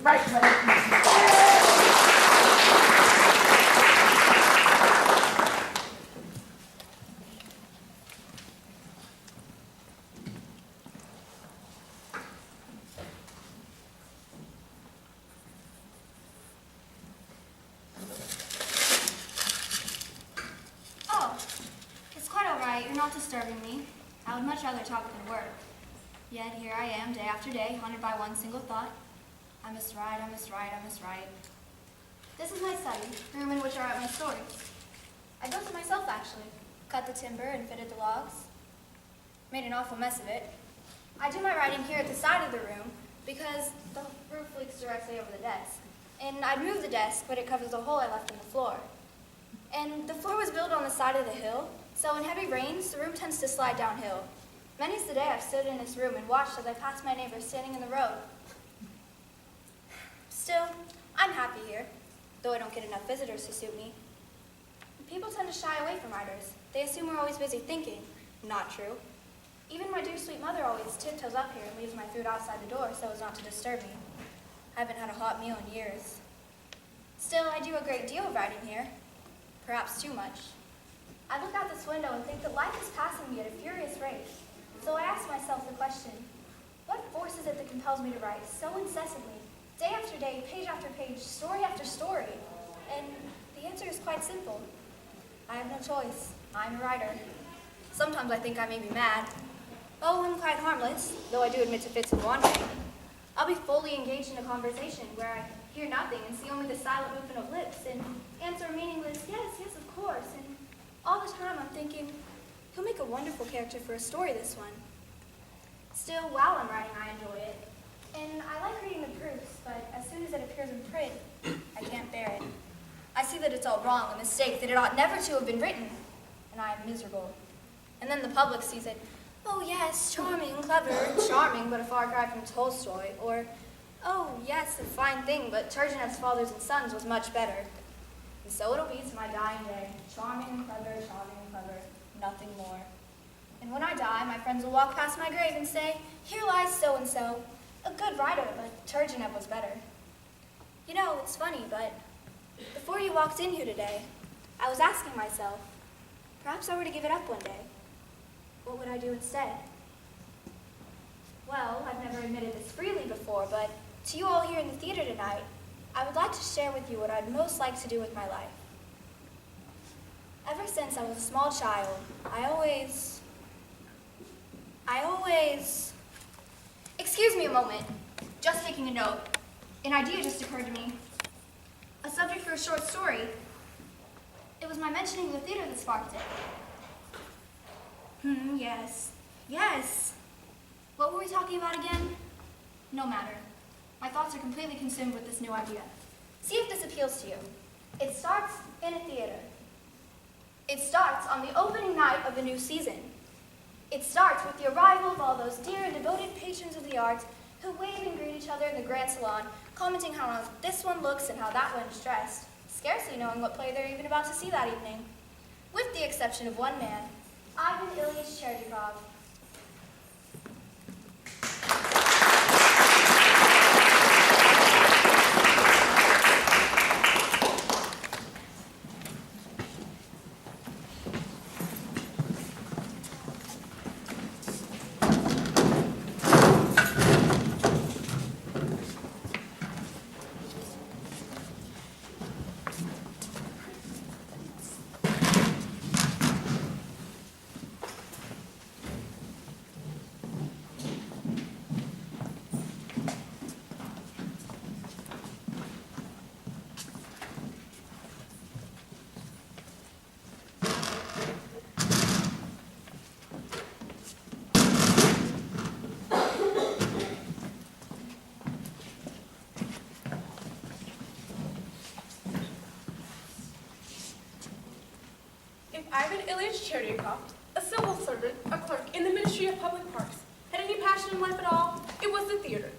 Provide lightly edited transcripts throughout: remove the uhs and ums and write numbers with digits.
right place. Oh, it's quite all right. You're not disturbing me. I would much rather talk than work. Yet here I am, day after day, haunted by one single thought. I must write, I must write, I must write. This is my study, the room in which I write my stories. I built it myself, actually. Cut the timber and fitted the logs. Made an awful mess of it. I do my writing here at the side of the room because the roof leaks directly over the desk. And I'd move the desk, but it covers the hole I left in the floor. And the floor was built on the side of the hill, so in heavy rains, the room tends to slide downhill. Many's the day I've stood in this room and watched as I passed my neighbors standing in the road. Still, I'm happy here, though I don't get enough visitors to suit me. People tend to shy away from writers. They assume we're always busy thinking. Not true. Even my dear sweet mother always tiptoes up here and leaves my food outside the door so as not to disturb me. I haven't had a hot meal in years. Still, I do a great deal of writing here. Perhaps too much. I look out this window and think that life is passing me at a furious rate. So I ask myself the question, what force is it that compels me to write so incessantly, day after day, page after page, story after story? And the answer is quite simple. I have no choice. I'm a writer. Sometimes I think I may be mad. Oh, I'm quite harmless, though I do admit to fits of wandering. I'll be fully engaged in a conversation where I hear nothing and see only the silent movement of lips and answer a meaningless, yes, yes, of course. And all the time I'm thinking, he'll make a wonderful character for a story, this one. Still, while I'm writing, I enjoy it. And I like reading the proofs, but as soon as it appears in print, I can't bear it. I see that it's all wrong, a mistake, that it ought never to have been written, and I am miserable. And then the public sees it. Oh, yes, charming, clever, charming, but a far cry from Tolstoy. Or, oh, yes, a fine thing, but Turgenev's Fathers and Sons was much better. And so it'll be to my dying day. Charming, clever, nothing more. And when I die, my friends will walk past my grave and say, here lies so-and-so, a good writer, but Turgenev was better. You know, it's funny, but before you walked in here today, I was asking myself, perhaps I were to give it up one day. What would I do instead? Well, I've never admitted this freely before, but to you all here in the theater tonight, I would like to share with you what I'd most like to do with my life. Ever since I was a small child, I always... Excuse me a moment. Just taking a note. An idea just occurred to me. A subject for a short story. It was my mentioning the theater that sparked it. Yes. Yes. What were we talking about again? No matter. My thoughts are completely consumed with this new idea. See if this appeals to you. It starts in a theater. It starts on the opening night of the new season. It starts with the arrival of all those dear and devoted patrons of the arts who wave and greet each other in the grand salon, commenting how this one looks and how that one is dressed, scarcely knowing what play they're even about to see that evening. With the exception of one man, Ivan Ilyich Chernikov. Ivan Ilyich Chernikov, a civil servant, a clerk in the Ministry of Public Parks, had any passion in life at all, it was the theater.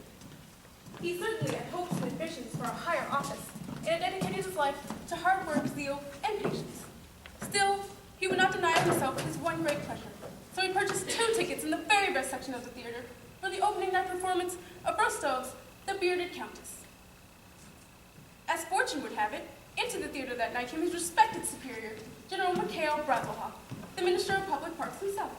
He certainly had hopes and ambitions for a higher office, and had dedicated his life to hard work, zeal, and patience. Still, he would not deny himself his one great pleasure, so he purchased 2 tickets in the very best section of the theater for the opening night performance of Rostov's The Bearded Countess. as fortune would have it, into the theater that night came his respected superior, General Mikhail Bradlaugh, the Minister of Public Parks himself.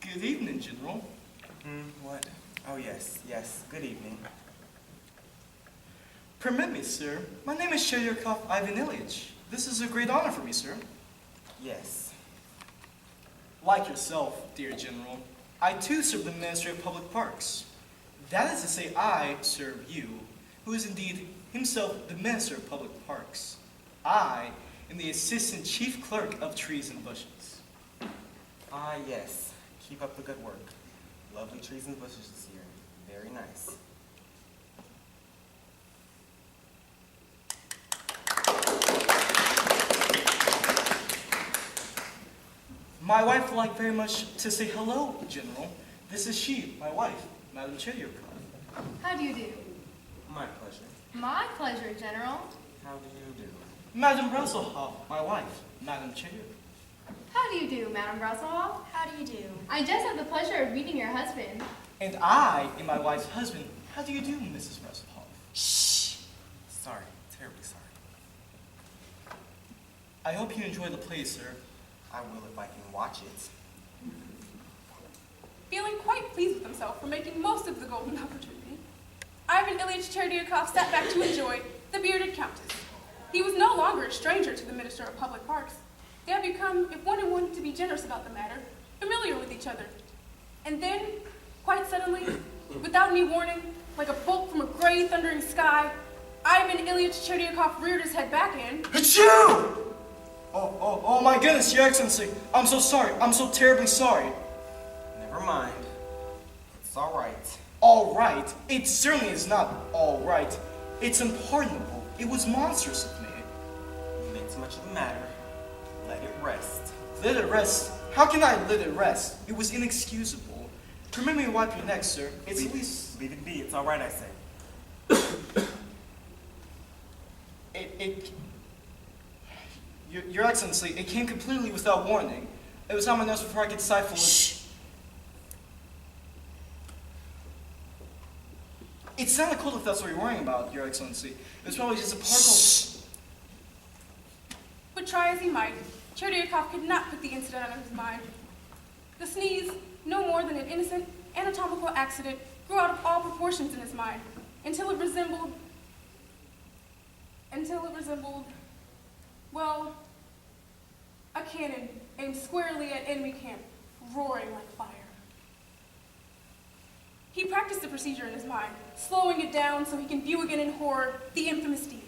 Good evening, General. What? Oh, yes, good evening. Permit me, sir. My name is Sheryakov Ivan Ilyich. This is a great honor for me, sir. Yes. Like yourself, dear General, I too serve the Ministry of Public Parks. That is to say, I serve you, who is indeed himself the Minister of Public Parks. I am the Assistant Chief Clerk of Trees and Bushes. Ah, yes. Keep up the good work. Lovely trees and bushes this year. Very nice. My wife would like very much to say hello, General. This is she, my wife, Madam Cheryakov. How do you do? My pleasure. My pleasure, General. How do you do? Madam Brusselhoff, my wife, Madam Cheryakov. How do you do, Madam Brusselhoff? How do you do? I just had the pleasure of meeting your husband. And I am my wife's husband. How do you do, Mrs. Brusselhoff? Shh! Sorry, terribly sorry. I hope you enjoy the play, sir. I will if I can watch it. Feeling quite pleased with himself for making most of the golden opportunity, Ivan Ilyich Cherdyakov sat back to enjoy The Bearded Countess. He was no longer a stranger to the Minister of Public Parks. They had become, if one and one to be generous about the matter, familiar with each other. And then, quite suddenly, without any warning, like a bolt from a gray, thundering sky, Ivan Ilyich Cherdyakov reared his head back and... Achoo! Oh my goodness, Your Excellency. I'm so sorry. I'm so terribly sorry. Never mind. It's all right. All right? It certainly is not all right. It's unpardonable. It was monstrous of me. You made so much of the matter. Let it rest. Let it rest? How can I let it rest? It was inexcusable. Permit me to wipe your neck, sir. It's at least... Leave it be. It's all right, I say. Your Excellency, it came completely without warning. It was on my nose before I could stifle it. Shh! It's not cold if that's what you're worrying about, Your Excellency. It was probably just a particle... Shh! But try as he might, Cherdyakov could not put the incident out of his mind. The sneeze, no more than an innocent anatomical accident, grew out of all proportions in his mind, until it resembled, well, a cannon aimed squarely at enemy camp, roaring like fire. He practiced the procedure in his mind, slowing it down so he can view again in horror the infamous deed.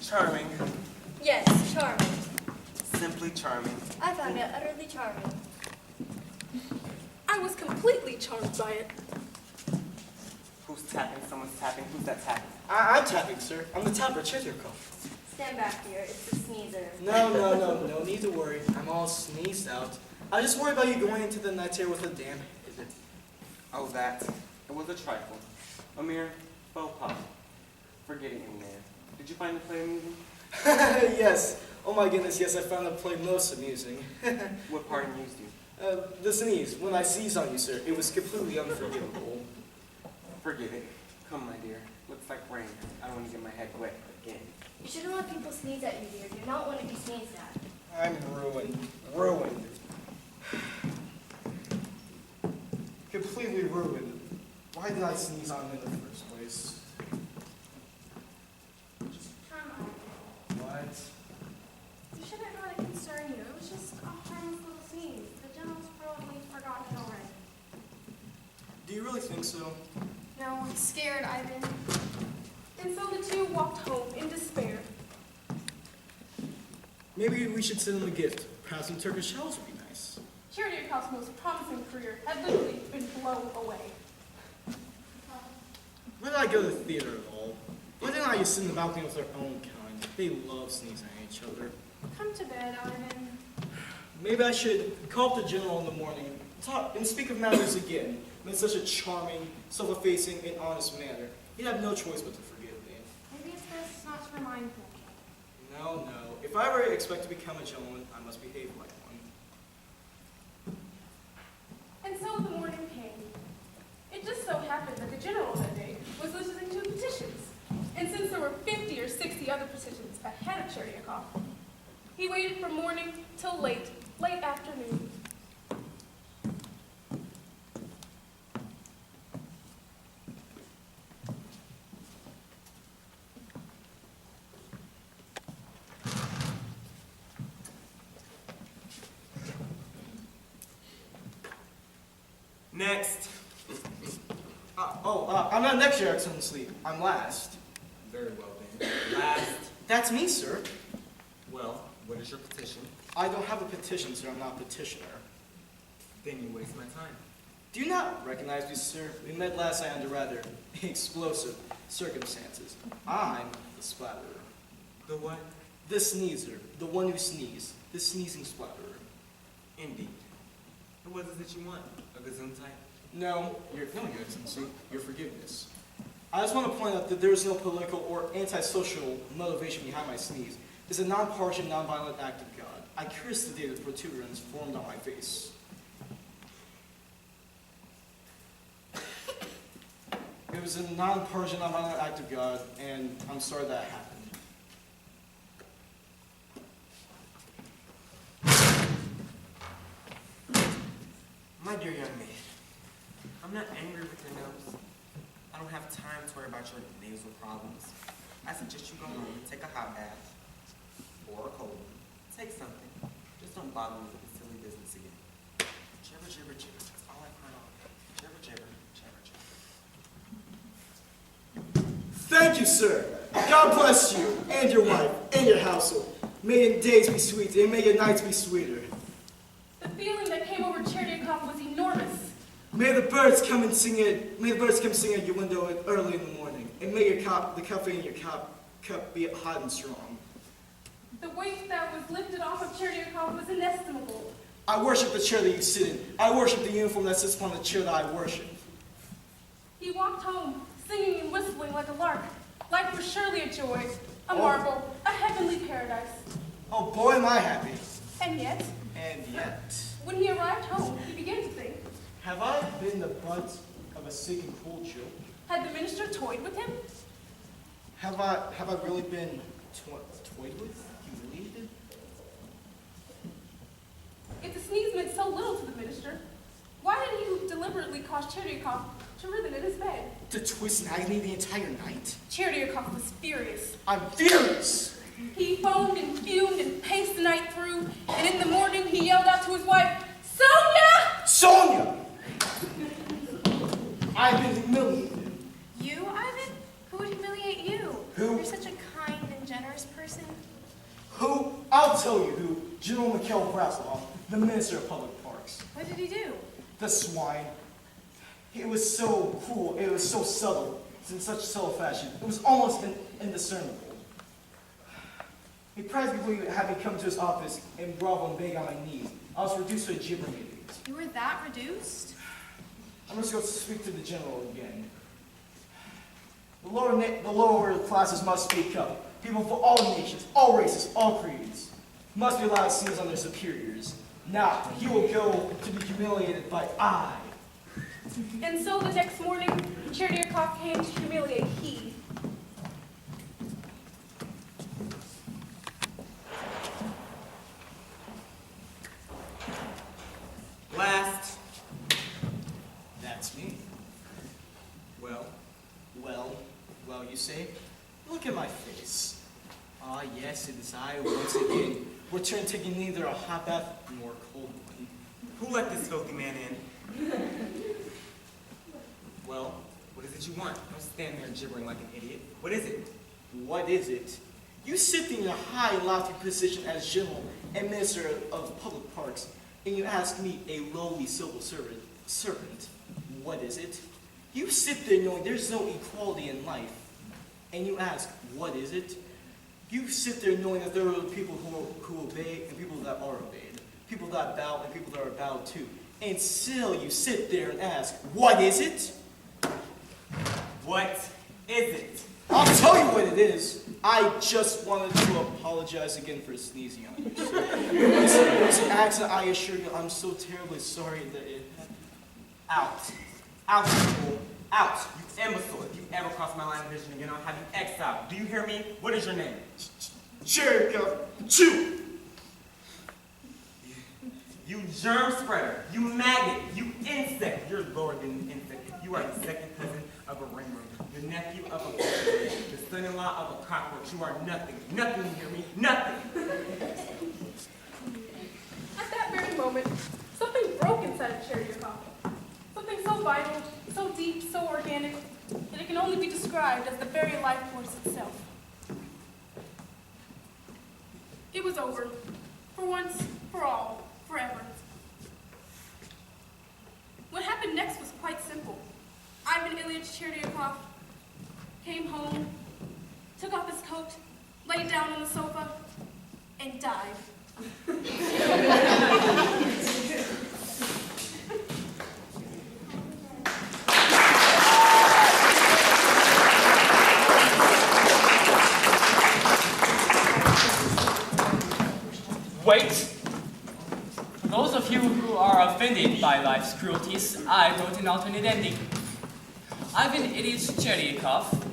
Charming. Yes, charming. Simply charming. I found it utterly charming. I was completely charmed by it. Who's tapping? Someone's tapping. Who's that tapping? I'm tapping, sir. I'm the tapper, Cheryakov. Stand back here, it's the sneezer. No need to worry. I'm all sneezed out. I just worry about you going into the night air with a damn head. Oh, that. It was a trifle. A mere faux pas. Forgetting him there. Did you find the play amusing? Yes. Oh my goodness, yes, I found the play most amusing. What part amused you? The sneeze. When I sneezed on you, sir, it was completely unforgivable. Forgive it. Come, my dear. Looks like rain. I don't want to get my head wet again. You shouldn't let people sneeze at you, dear. You're not one to be sneezed at. I'm ruined. Ruined. Completely ruined. Why did I sneeze on him in the first place? What? You shouldn't let it concern you. It was just a harmless little sneeze. The general's probably forgotten it already. Do you really think so? No, I'm scared, Ivan. And so the two walked home in despair. Maybe we should send him a gift. Perhaps some Turkish shells would be nice. Cherdyakhov's most promising career had literally been blown away. Why did I go to the theater at all? Why didn't I just sit in the balcony with our own kind? They love sneezing at each other. Come to bed, Ivan. Maybe I should call up the general in the morning, talk and speak of matters again, in such a charming, self-effacing, and honest manner. He'd have no choice but to forgive me. Maybe it's best not to remind him. No. If I ever expect to become a gentleman, I must behave like one. And so the morning came. It just so happened that the general that day was listening to petitions. And since there were 50 or 60 other petitions ahead of Cherdiakoff, he waited from morning till late afternoon. Next. I'm not next, Your Excellency. I'm last. Very well then. Last. That's me, sir. Well, what is your petition? I don't have a petition, sir. I'm not a petitioner. Then you waste my time. Do you not recognize me, sir? We met last night under rather explosive circumstances. I'm the splatterer. The what? The sneezer. The one who sneezed. The sneezing splatterer. Indeed. And what is it you want? A gazoon type? No, Your Excellency, your forgiveness. I just want to point out that there is no political or antisocial motivation behind my sneeze. It's a non-partisan, non-violent act of God. I curse the day the protuberance formed on my face. It was a non-partisan, non-violent act of God, and I'm sorry that happened. My dear young man, I'm not angry with your nose. I don't have time to worry about your nasal problems. I suggest you go home and take a hot bath or a cold one. Take something. Just don't bother me with this silly business again. Jibber, jibber, jibber. That's all I've heard all day. Jibber, jibber, jibber, jibber. Thank you, sir. God bless you, and your wife, and your household. May your days be sweet, and may your nights be sweeter. The feeling that came over Cherdiakoff was enormous. May the birds come and sing it. May the birds come sing at your window early in the morning, and may your the coffee in your cup be hot and strong. The weight that was lifted off of Cherdiakoff was inestimable. I worship the chair that you sit in. I worship the uniform that sits upon the chair that I worship. He walked home, singing and whistling like a lark. Life was surely a joy, a marvel, a heavenly paradise. Oh boy, am I happy. And yet, When when he arrived home, he began to think, have I been the butt of a sick and cruel joke? had the minister toyed with him? Have I really been toyed with, humiliated? If the sneeze meant so little to the minister, why did he deliberately cause Cherdiakoff to writhe in his bed? To twist in agony the entire night? Cherdiakoff was furious. I'm furious! He foamed and fumed and paced the night through, and in the morning he yelled out to his wife, "Sonia!" Sonia! I've been humiliated. You, Ivan? Who would humiliate you? Who? You're such a kind and generous person. Who? I'll tell you who. General Mikhail Brasilov, the Minister of Public Parks. What did he do? The swine. It was so cruel. It was so subtle. It's in such subtle fashion. It was almost indiscernible. He practically had me come to his office and grovel and beg on my knees. I was reduced to a gibbering idiot. You were that reduced? I'm just going to speak to the general again. The lower classes must speak up. People of all nations, all races, all creeds must be allowed to seize on their superiors. Now, he will go to be humiliated by I. And so the next morning, Cherdiakoff came to humiliate he. Last. That's me. Well, Well, you say? Look at my face. Ah, yes, it is I once again. Return taking neither a hot bath nor a cold one. who let this filthy man in? Well, what is it you want? Don't stand there gibbering like an idiot. What is it? What is it? You sit in a high and lofty position as General and Minister of Public Parks, and you ask me, a lowly civil servant, what is it? You sit there knowing there's no equality in life, and you ask, what is it? You sit there knowing that there are people who obey and people that are obeyed, people that bow and people that are bowed to. And still you sit there and ask, what is it? What is it? I'll tell you what it is. I just wanted to apologize again for sneezing on you. It was an accident, I assure you. I'm so terribly sorry that it happened. Out. Out, fool. Out. You imbecile. If you ever cross my line of vision again, I'll have you exiled. Do you hear me? What is your name? Jericho, chew! You germ spreader. You maggot. You insect. You're lower than an insect. You are the second cousin of a ringworm. The nephew of a butcher. The son-in-law of a cockroach. You are nothing. Nothing, you hear me? Nothing. At that very moment, something broke inside of Cherrycock. Something so vital, so deep, so organic, that it can only be described as the very life force itself. It was over. For once, for all, forever. What happened next was quite simple. Ivan Ilyich Cherdyakov came home, took off his coat, laid down on the sofa, and died. Wait! For those of you who are offended by life's cruelties, I wrote an alternate ending. Ivan Ilyich Cherdyakov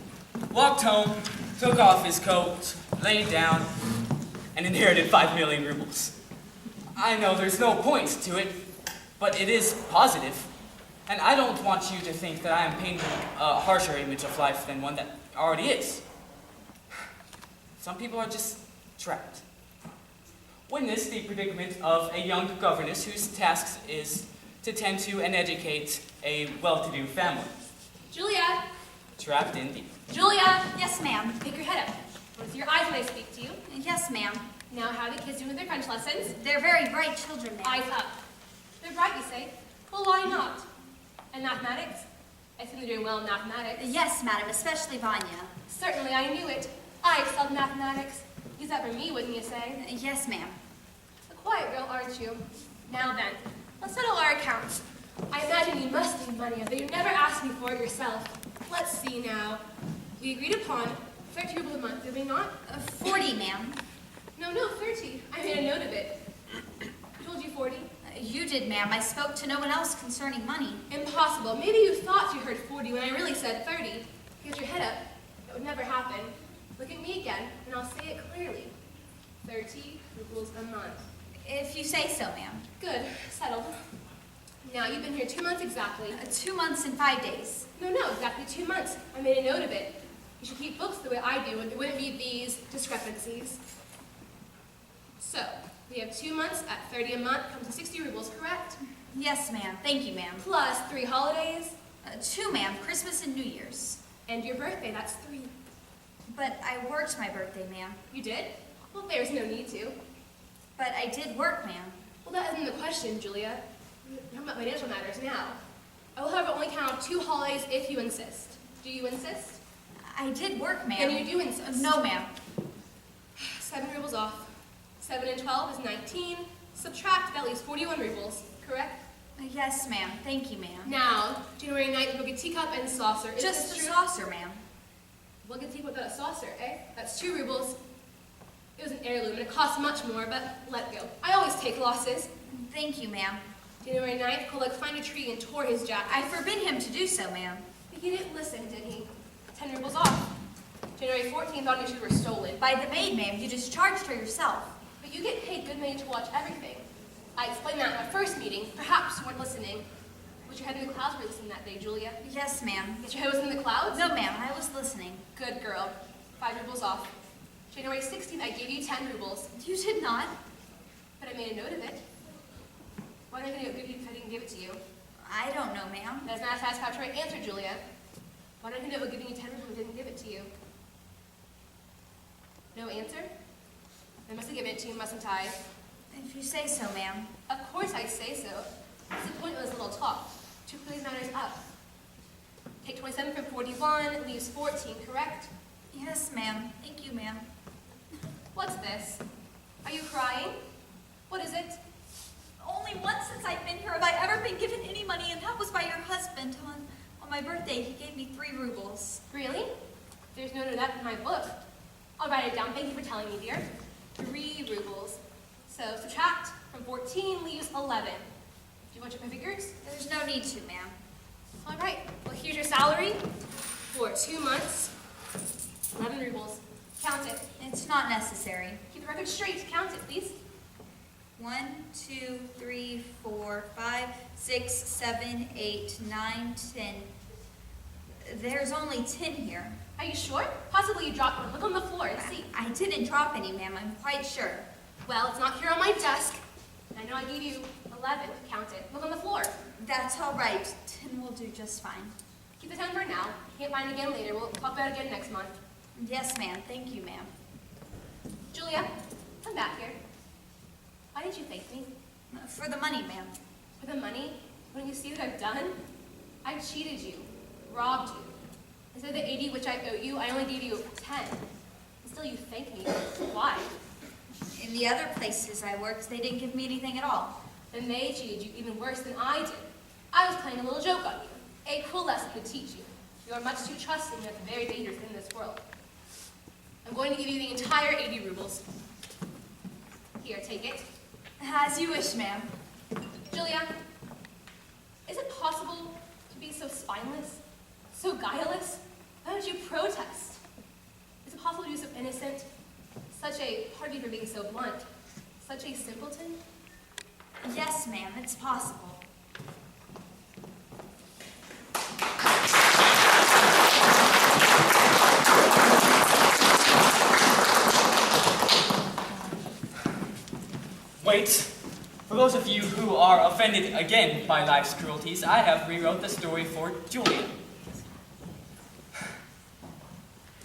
walked home, took off his coat, laid down, and inherited 5 million rubles. I know there's no point to it, but it is positive, and I don't want you to think that I am painting a harsher image of life than one that already is. Some people are just trapped. Witness the predicament of a young governess whose task is to tend to and educate a well-to-do family. Julia! Trapped indeed. Julia! Yes, ma'am. Pick your head up. Want to see your eyes when I speak to you? Yes, ma'am. Now, how do kids do with their French lessons? They're very bright children, ma'am. Eyes up. They're bright, you say? Well, why not? And mathematics? I assume they're doing well in mathematics. Yes, madam, especially Vanya. Certainly, I knew it. I excelled in mathematics. Use that for me, wouldn't you say? Yes, ma'am. A quiet girl, aren't you? Now then, let's settle our accounts. I imagine you must need money, though you never asked me for it yourself. Let's see now. We agreed upon 30 rubles a month, did we not? 40, ma'am. No, 30. I made a note of it. I told you 40. You did, ma'am. I spoke to no one else concerning money. Impossible. Maybe you thought you heard 40 when I really said 30. Get your head up. That would never happen. Look at me again, and I'll say it clearly. 30 rubles a month. If you say so, ma'am. Good. Settled. Now, you've been here 2 months exactly. 2 months and 5 days. No, exactly 2 months. I made a note of it. You should keep books the way I do, and there wouldn't be these discrepancies. So, we have 2 months at 30 a month, comes to 60 rubles, correct? Yes, ma'am. Thank you, ma'am. Plus 3 holidays. 2, ma'am. Christmas and New Year's. And your birthday, that's 3. But I worked my birthday, ma'am. You did? Well, there's no need to. But I did work, ma'am. Well, that isn't the question, Julia. We're talking about financial matters now. I will, however, only count 2 holidays if you insist. Do you insist? I did work, ma'am. And you do insist? No, ma'am. 7 rubles off. 7 and 12 is 19. Subtract, that leaves 41 rubles, correct? Yes, ma'am. Thank you, ma'am. Now, January 9th, we'll get teacup and saucer. Is Just this the true? saucer, ma'am. We'll get teacup without a saucer, eh? That's 2 rubles. It was an heirloom, and it cost much more, but let go. I always take losses. Thank you, ma'am. January 9th, Kolek climbed a tree and tore his jacket. I forbid him to do so, ma'am. But he didn't listen, did he? 10 rubles off. January 14th, all your shoes were stolen. By the maid, ma'am. You discharged her yourself. But you get paid good money to watch everything. I explained that in our first meeting. Perhaps you weren't listening. Was your head in the clouds were listening that day, Julia? Yes, ma'am. Yes, your head was in the clouds? No, ma'am. I was listening. Good girl. 5 rubles off. January 16th, I gave you 10 rubles. You did not. But I made a note of it. Why did I give you if I didn't give it to you? I don't know, ma'am. That's not a satisfactory answer, Julia. Why did I know giving you 10 rubles and didn't give it to you? No answer? I must have given it to you, mustn't I? If you say so, ma'am. Of course I say so. What's the point of this little talk? To clear these matters up. Take 27 from 41, leaves 14, correct? Yes, ma'am. Thank you, ma'am. What's this? Are you crying? What is it? Only once since I've been here have I ever been given any money, and that was by your husband on my birthday. He gave me 3 rubles. Really? There's no note of that in my book. I'll write it down. Thank you for telling me, dear. 3 rubles. So subtract from 14 leaves 11. Do you want to check my figures? There's no need to, ma'am. All right. Well, here's your salary for 2 months. 11 rubles. Count it. It's not necessary. Keep the record straight. Count it, please. 1, 2, 3, 4, 5, 6, 7, 8, 9, 10. There's only 10 here. Are you sure? Possibly you dropped one. Look on the floor and see. I didn't drop any, ma'am. I'm quite sure. Well, it's not here on my desk. I know I gave you 11. Count it. Look on the floor. That's all right. 10 will do just fine. Keep the 10 for now. Can't find it again later. We'll talk about it again next month. Yes, ma'am. Thank you, ma'am. Julia, come back here. Why did you thank me? For the money, ma'am. For the money? When you see what I've done? I've cheated you, robbed you. Instead of the 80 which I owe you, I only gave you 10. And still you thank me. Why? In the other places I worked, they didn't give me anything at all. Then they cheated you even worse than I did. I was playing a little joke on you. A cruel lesson to teach you. You are much too trusting and very dangerous in this world. I'm going to give you the entire 80 rubles. Here, take it. As you wish, ma'am. Julia, is it possible to be so spineless, so guileless? Why don't you protest? Is it possible to be so innocent? Such a, pardon me for being so blunt, such a simpleton? Yes, ma'am. It's possible. Wait. For those of you who are offended again by life's cruelties, I have rewrote the story for Julia.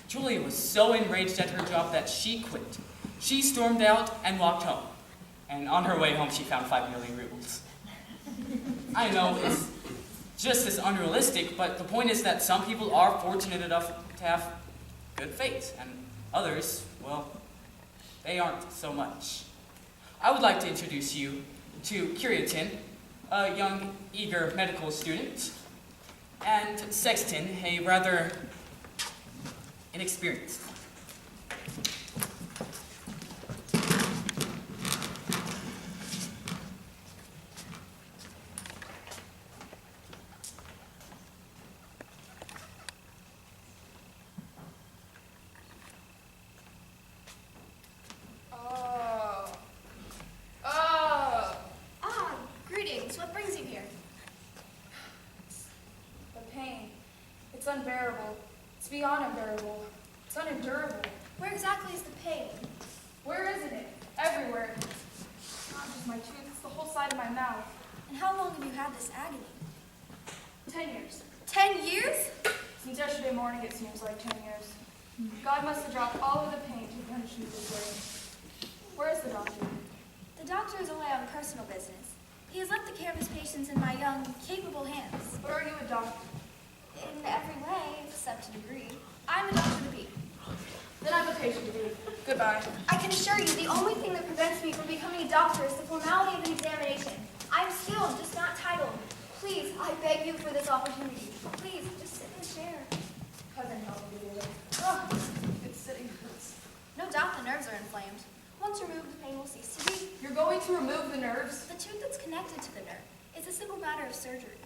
Julia was so enraged at her job that she quit. She stormed out and walked home. And on her way home, she found 5 million rubles. I know it's just as unrealistic, but the point is that some people are fortunate enough to have good fate, and others, well, they aren't so much. I would like to introduce you to Curitin, a young, eager medical student, and Sexton, a rather inexperienced. Greetings. What brings you here? The pain. It's unbearable. It's beyond unbearable. It's unendurable. Where exactly is the pain? Where isn't it? Everywhere. It's not just my tooth, it's the whole side of my mouth. And how long have you had this agony? 10 years. 10 years? Since yesterday morning, it seems like 10 years. God must have dropped all of the pain to punish me this way. Where is the doctor? The doctor is away on personal business. He has left the care of his patients in my young, capable hands. But are you a doctor? In every way, except a degree. I'm a doctor to be. Then I have a patient to be. Goodbye. I can assure you, the only thing that prevents me from becoming a doctor is the formality of an examination. I'm skilled, just not titled. Please, I beg you for this opportunity. Please, just sit in the chair. Cousin, help me do it. Oh, it's sitting hurts. No doubt the nerves are inflamed. Once removed, the pain will cease to be. You're going to remove the nerves? The tooth that's connected to the nerve is a simple matter of surgery.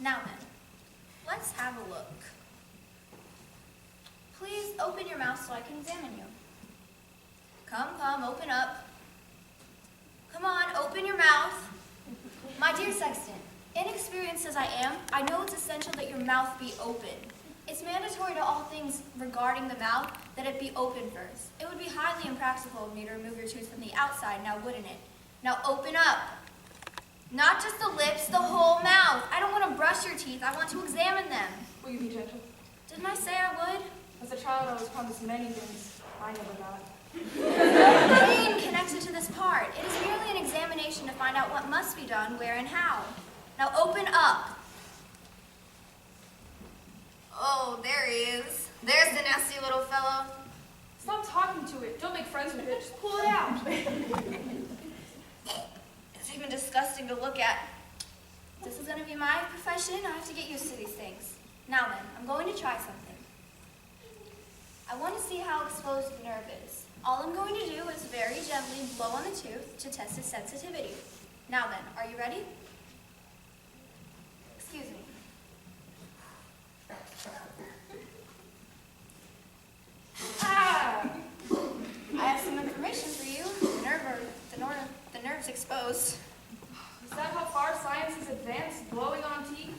Now then, let's have a look. Please open your mouth so I can examine you. Come, open up. Come on, open your mouth. My dear Sexton, inexperienced as I am, I know it's essential that your mouth be open. It's mandatory to all things regarding the mouth that it be open first. It would be highly impractical of me to remove your tooth from the outside, now wouldn't it? Now open up. Not just the lips, the whole mouth. I don't want to brush your teeth, I want to examine them. Will you be gentle? Didn't I say I would? As a child, I was promised many things I never got. Pain connected to this part. It is merely an examination to find out what must be done, where, and how. Now open up. Oh, there he is. There's the nasty little fellow. Stop talking to it. Don't make friends with it. Just pull it out. It's even disgusting to look at. This is going to be my profession. I have to get used to these things. Now then, I'm going to try something. I want to see how exposed the nerve is. All I'm going to do is very gently blow on the tooth to test its sensitivity. Now then, are you ready? Excuse me. Ah! I have some information for you. The nerve's exposed. Is that how far science has advanced, blowing on teeth?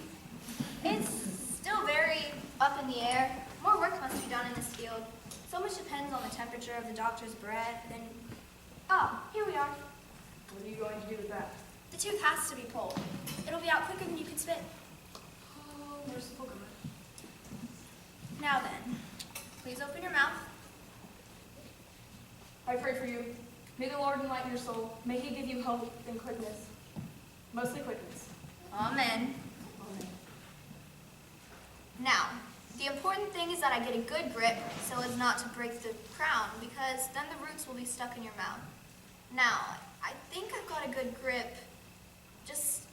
It's still very up in the air. More work must be done in this field. So much depends on the temperature of the doctor's breath and... Oh, here we are. What are you going to do with that? The tooth has to be pulled. It'll be out quicker than you can spit. Oh, merciful God. Now then, please open your mouth. I pray for you. May the Lord enlighten your soul. May he give you hope and quickness. Mostly quickness. Amen. Now, the important thing is that I get a good grip so as not to break the crown, because then the roots will be stuck in your mouth. Now, I think I've got a good grip. Just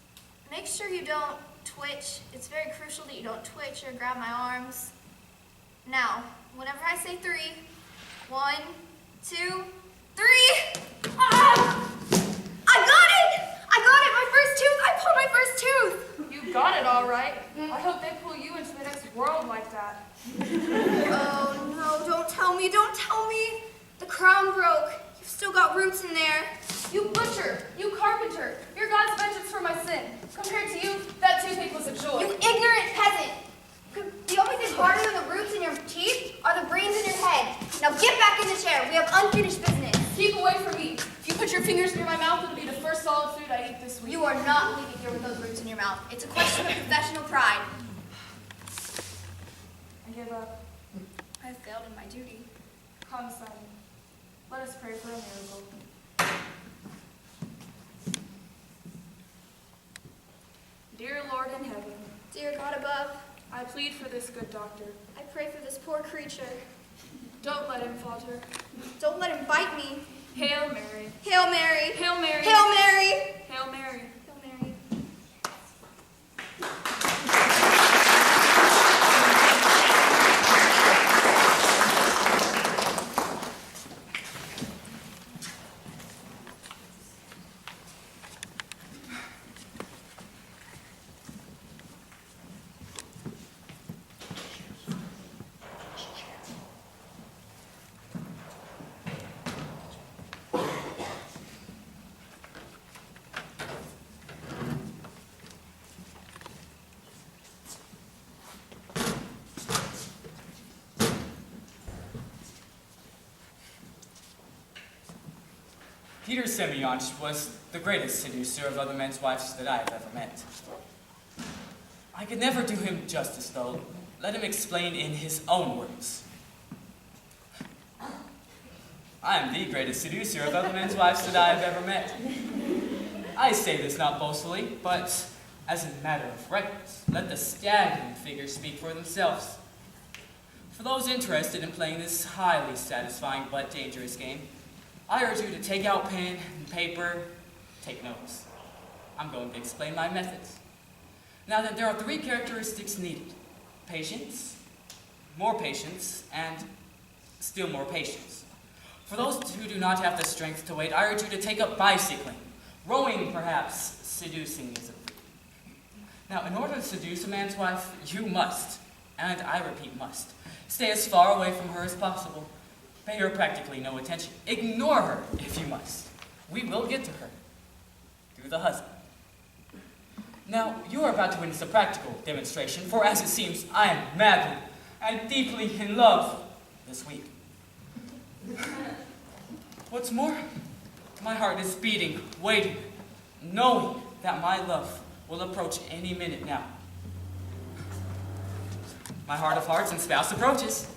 make sure you don't twitch. It's very crucial that you don't twitch or grab my arms. Now, whenever I say 3, 1, 2, 3. Ah! I got it! I got it! My first tooth! I pulled my first tooth! You got it all right. I hope they pull you into the next world like that. Oh no, don't tell me, don't tell me! The crown broke. You've still got roots in there. You butcher, you carpenter, you're God's vengeance for my sin. Compared to you, that toothache was a joy. You ignorant peasant! The only thing harder than the roots in your teeth are the brains in your head. Now get back in the chair. We have unfinished business. Keep away from me. If you put your fingers near my mouth, it'll be the first solid food I eat this week. You are not leaving here with those roots in your mouth. It's a question of professional pride. I give up. I failed in my duty. Come, son. Let us pray for a miracle. Dear Lord in heaven, Dear God above, I plead for this good doctor. I pray for this poor creature. Don't let him falter. Don't let him bite me. Hail Mary. Hail Mary. Hail Mary. Hail Mary. Hail Mary. Hail Mary. Peter Semyonch was the greatest seducer of other men's wives that I have ever met. I could never do him justice, though. Let him explain in his own words. I am the greatest seducer of other men's wives that I have ever met. I say this not boastfully, but as a matter of reference. Let the staggering figures speak for themselves. For those interested in playing this highly satisfying but dangerous game, I urge you to take out pen and paper, take notes. I'm going to explain my methods. Now that there are 3 characteristics needed: patience, more patience, and still more patience. For those who do not have the strength to wait, I urge you to take up bicycling, rowing perhaps, seducing is a feat. Now, in order to seduce a man's wife, you must, and I repeat must, stay as far away from her as possible. Pay her practically no attention. Ignore her if you must. We will get to her. Through the husband. Now, you are about to witness a practical demonstration, for as it seems, I am madly and deeply in love this week. What's more, my heart is beating, waiting, knowing that my love will approach any minute now. My heart of hearts and spouse approaches.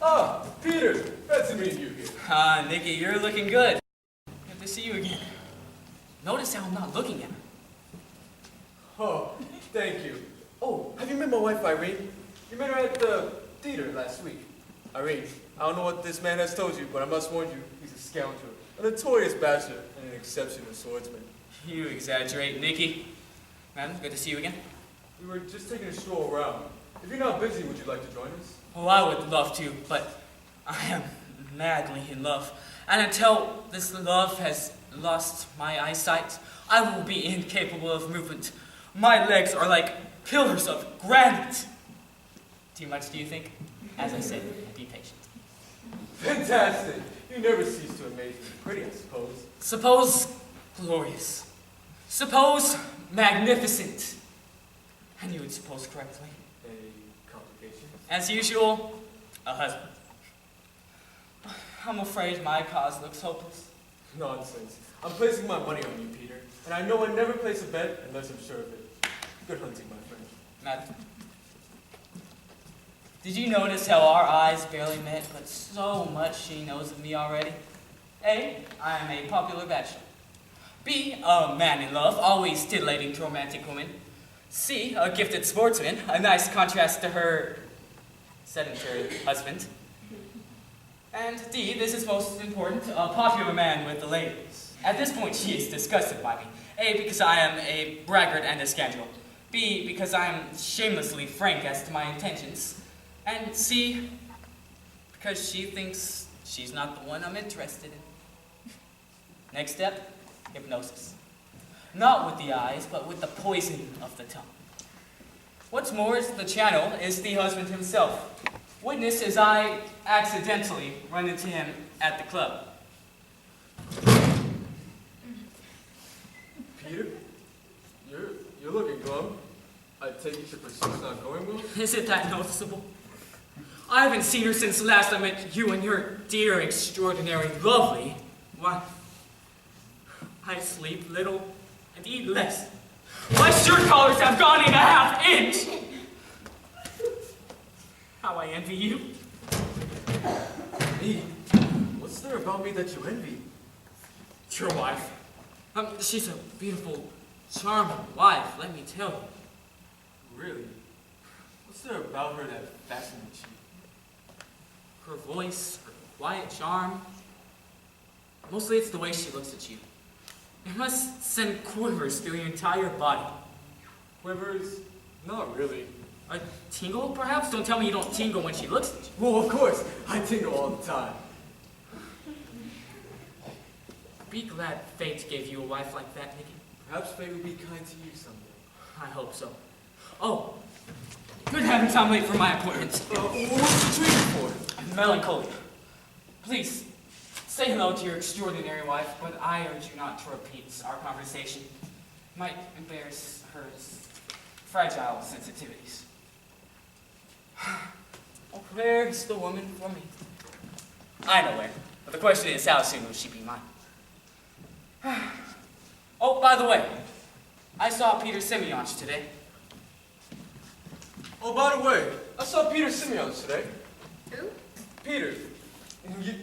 Ah, Peter, glad to meet you here. Nikki, you're looking good. Good to see you again. Notice how I'm not looking at her. Oh, thank you. Oh, have you met my wife, Irene? You met her at the theater last week. Irene, I don't know what this man has told you, but I must warn you, he's a scoundrel, a notorious bastard, and an exceptional swordsman. You exaggerate, Nikki. Man, good to see you again. We were just taking a stroll around. If you're not busy, would you like to join us? Oh, I would love to, but I am madly in love. And until this love has lost my eyesight, I will be incapable of movement. My legs are like pillars of granite. Too much, do you think? As I said, be patient. Fantastic! You never cease to amaze me. Pretty, I suppose. Suppose glorious. Suppose magnificent. And you would suppose correctly. A complication? As usual, a husband. I'm afraid my cause looks hopeless. Nonsense. I'm placing my money on you, Peter. And I know I never place a bet unless I'm sure of it. Good hunting, my friend. Madam, did you notice how our eyes barely met, but so much she knows of me already? A, I am a popular bachelor. B, a man in love, always titillating to romantic women. C, a gifted sportsman, a nice contrast to her sedentary husband. And D, this is most important, a popular man with the ladies. At this point, she is disgusted by me. A, because I am a braggart and a scoundrel. B, because I am shamelessly frank as to my intentions. And C, because she thinks she's not the one I'm interested in. Next step, hypnosis. Not with the eyes, but with the poison of the tongue. What's more, the channel is the husband himself. Witness as I accidentally run into him at the club. Peter? You're looking glum. I take it your pursuit's not going well? Is it that noticeable? I haven't seen her since last I met you and your dear, extraordinary, lovely wife. I sleep little and eat less. My shirt collars have gone in a half inch. How I envy you. Me? What's there about me that you envy? Your wife. She's a beautiful, charming wife, let me tell you. Really? What's there about her that fascinates you? Her voice, her quiet charm. Mostly it's the way she looks at you. It must send quivers through your entire body. Quivers? Not really. A tingle, perhaps? Don't tell me you don't tingle when she looks at you. Well, of course. I tingle all the time. Be glad fate gave you a wife like that, Nikki. Perhaps fate will be kind to you someday. I hope so. Oh, good heavens, I'm late for my appointment. What's the treatment for? Melancholy. Please, say hello to your extraordinary wife, but I urge you not to repeat our conversation. It might embarrass her fragile sensitivities. Oh, where's the woman for me? I know where, but the question is, how soon will she be mine? Oh, by the way, I saw Peter Semyonch today. Oh, by the way, I saw Peter Semyonch today. Who? Peter.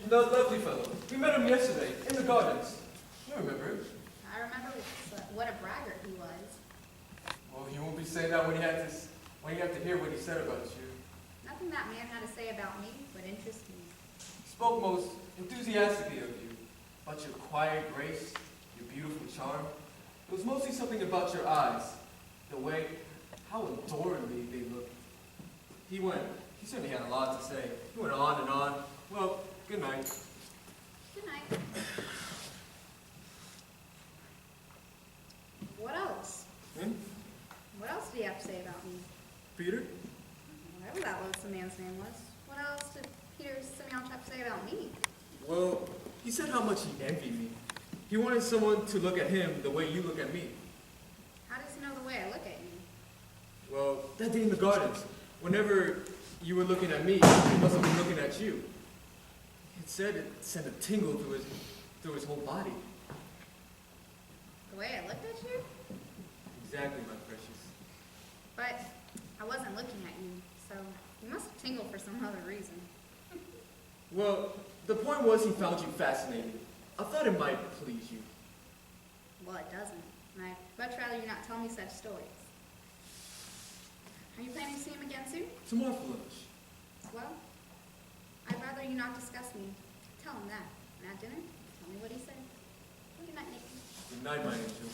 The lovely fellow. We met him yesterday, in the gardens. You remember him? I remember what a braggart he was. Well, you won't be saying that when you have to hear what he said about you. Nothing that man had to say about me would interest me. He spoke most enthusiastically of you, about your quiet grace, your beautiful charm. It was mostly something about your eyes, the way, how adorably they looked. He certainly had a lot to say. He went on and on. Well, good night. Good night. What else? What else did he have to say about me? Peter? Whatever that loathsome man's name was. What else did Peter Semyonch have to say about me? Well, he said how much he envied me. He wanted someone to look at him the way you look at me. How does he know the way I look at you? Well, that day in the gardens, whenever you were looking at me, he must have been looking at you. It said it sent a tingle through his whole body. The way I looked at you? Exactly, my precious. But I wasn't looking at you, so you must have tingled for some other reason. Well, the point was he found you fascinating. I thought it might please you. Well, it doesn't, and I'd much rather you not tell me such stories. Are you planning to see him again soon? Tomorrow for lunch. Well, I'd rather you not discuss me. Tell him that. And at dinner, tell me what he said. Good night, Nikki. Good night, my angel.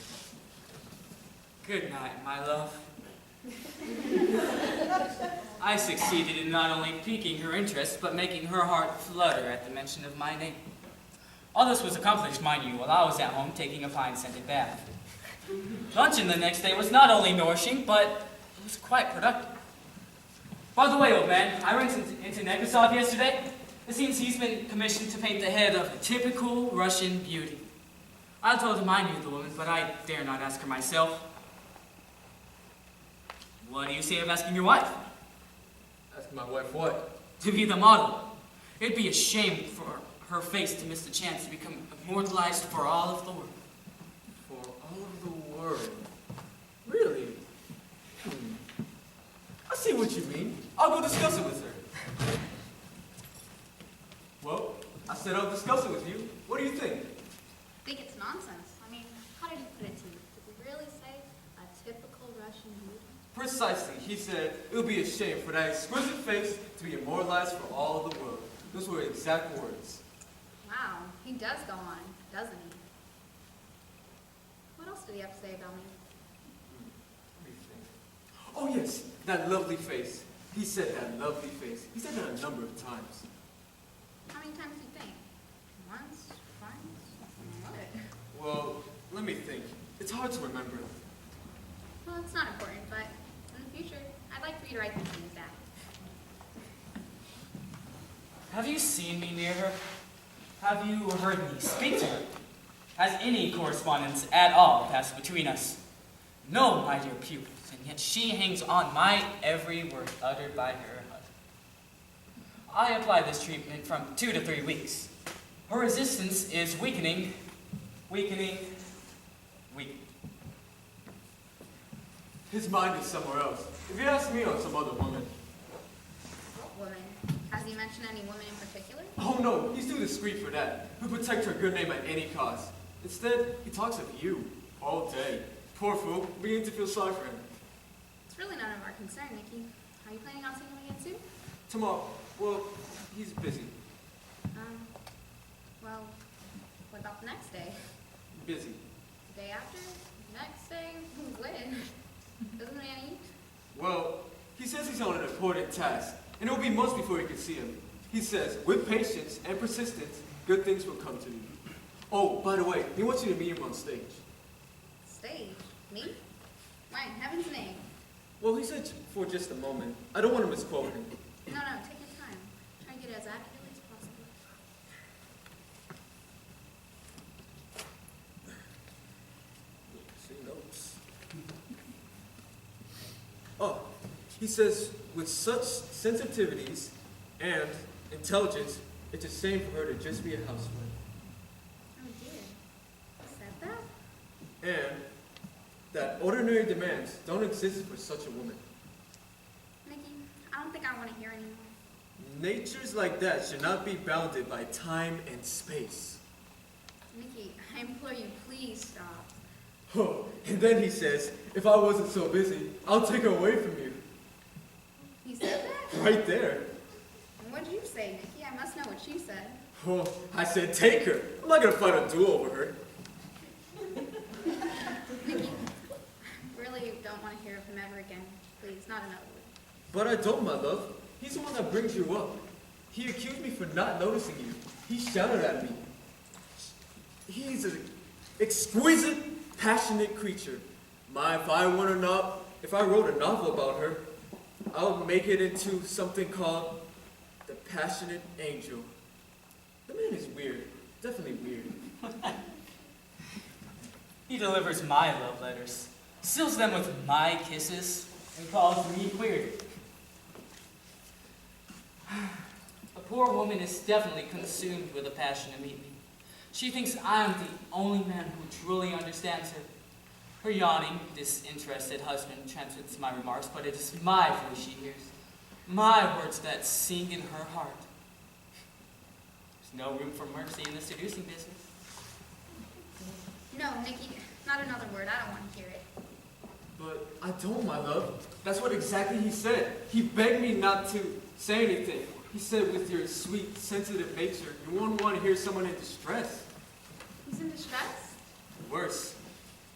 Good night, my love. I succeeded in not only piquing her interest, but making her heart flutter at the mention of my name. All this was accomplished, mind you, while I was at home taking a pine-scented bath. Luncheon the next day was not only nourishing, but it was quite productive. By the way, old man, I ran into Nekrasov yesterday. It seems he's been commissioned to paint the head of a typical Russian beauty. I told him I knew the woman, but I dare not ask her myself. What do you say of asking your wife? Ask my wife what? To be the model. It'd be a shame for her face to miss the chance to become immortalized for all of the world. For all of the world. Really? I see what you mean. I'll go discuss it with her. Well, I said I'll discuss it with you. What do you think? I think it's nonsense. I mean, how did he put it to you? Did he really say a typical Russian beauty? Precisely. He said it would be a shame for that exquisite face to be immortalized for all of the world. Those were exact words. Wow, he does go on, doesn't he? What else did he have to say about me? Let me think. Oh yes, that lovely face. He said that lovely face. He said that a number of times. How many times do you think? Once? Twice? What? Well, let me think. It's hard to remember. Well, it's not important, but in the future, I'd like for you to write these things down. Have you seen me near her? Have you heard me speak to her? Has any correspondence at all passed between us? No, my dear pupils, and yet she hangs on my every word uttered by her husband. I apply this treatment from 2 to 3 weeks. Her resistance is weakening. His mind is somewhere else. If you ask me on some other woman. What woman? Has he mentioned any woman in particular? Oh no, he's too discreet for that. He'll protect her good name at any cost. Instead, he talks of you all day. Poor fool, I'm beginning to feel sorry for him. It's really none of our concern, Nikki. Are you planning on seeing him again soon? Tomorrow, well, he's busy. Well, what about the next day? Busy. The day after? Next day? When? Doesn't man eat? Well, he says he's on an important task, and it'll be months before he can see him. He says, with patience and persistence, good things will come to you. Oh, by the way, he wants you to meet him on stage. Stage? Me? Why, in heaven's name? Well, he said for just a moment. I don't want to misquote him. No, take your time. Try to get it as accurately as possible. See notes. Oh, he says, with such sensitivities and intelligence, it's a shame for her to just be a housewife. Oh dear. He said that? And that ordinary demands don't exist for such a woman. Nikki, I don't think I want to hear anymore. Natures like that should not be bounded by time and space. Nikki, I implore you, please stop. Oh, and then he says, if I wasn't so busy, I'll take her away from you. He said that? Right there. And what did you say, Nikki? I must know what you said. Oh, I said take her. I'm not going to fight a duel over her. Nikki, I really don't want to hear of him ever again. Please, not another word. But I don't, my love. He's the one that brings you up. He accused me for not noticing you. He shouted at me. He's an exquisite, passionate creature. If I wrote a novel about her, I would make it into something called The Passionate Angel. The man is weird. Definitely weird. He delivers my love letters, seals them with my kisses, and calls me queer. A poor woman is definitely consumed with a passion to meet me. She thinks I am the only man who truly understands her. Her yawning, disinterested husband transmits my remarks, but it is my voice she hears, my words that sing in her heart. There's no room for mercy in the seducing business. No, Nikki, not another word. I don't want to hear it. But I don't, my love. That's what exactly he said. He begged me not to say anything. He said with your sweet, sensitive nature, you won't want to hear someone in distress. He's in distress? Worse,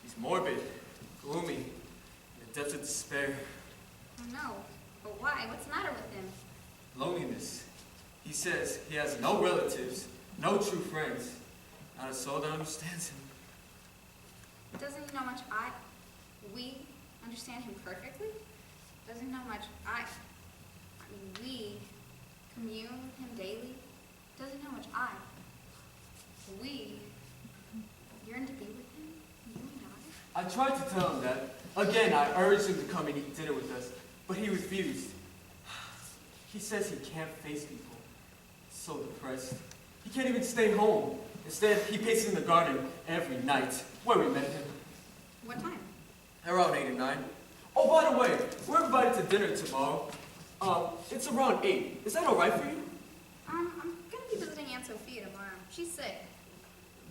he's morbid, gloomy, in the depths of despair. Oh no, but why? What's the matter with him? Loneliness. He says he has no relatives, no true friends, not a soul that understands him. Doesn't he know much we understand him perfectly? Doesn't he know much we commune with him daily? Doesn't know much we yearn to be with him, you and I? I tried to tell him that. Again, I urged him to come and eat dinner with us, but he refused. He says he can't face people. He's so depressed. He can't even stay home. Instead, he paces in the garden every night, where we met him. What time? Around 8 or 9. Oh, by the way, we're invited to dinner tomorrow. It's around 8. Is that all right for you? I'm gonna be visiting Aunt Sophia tomorrow. She's sick.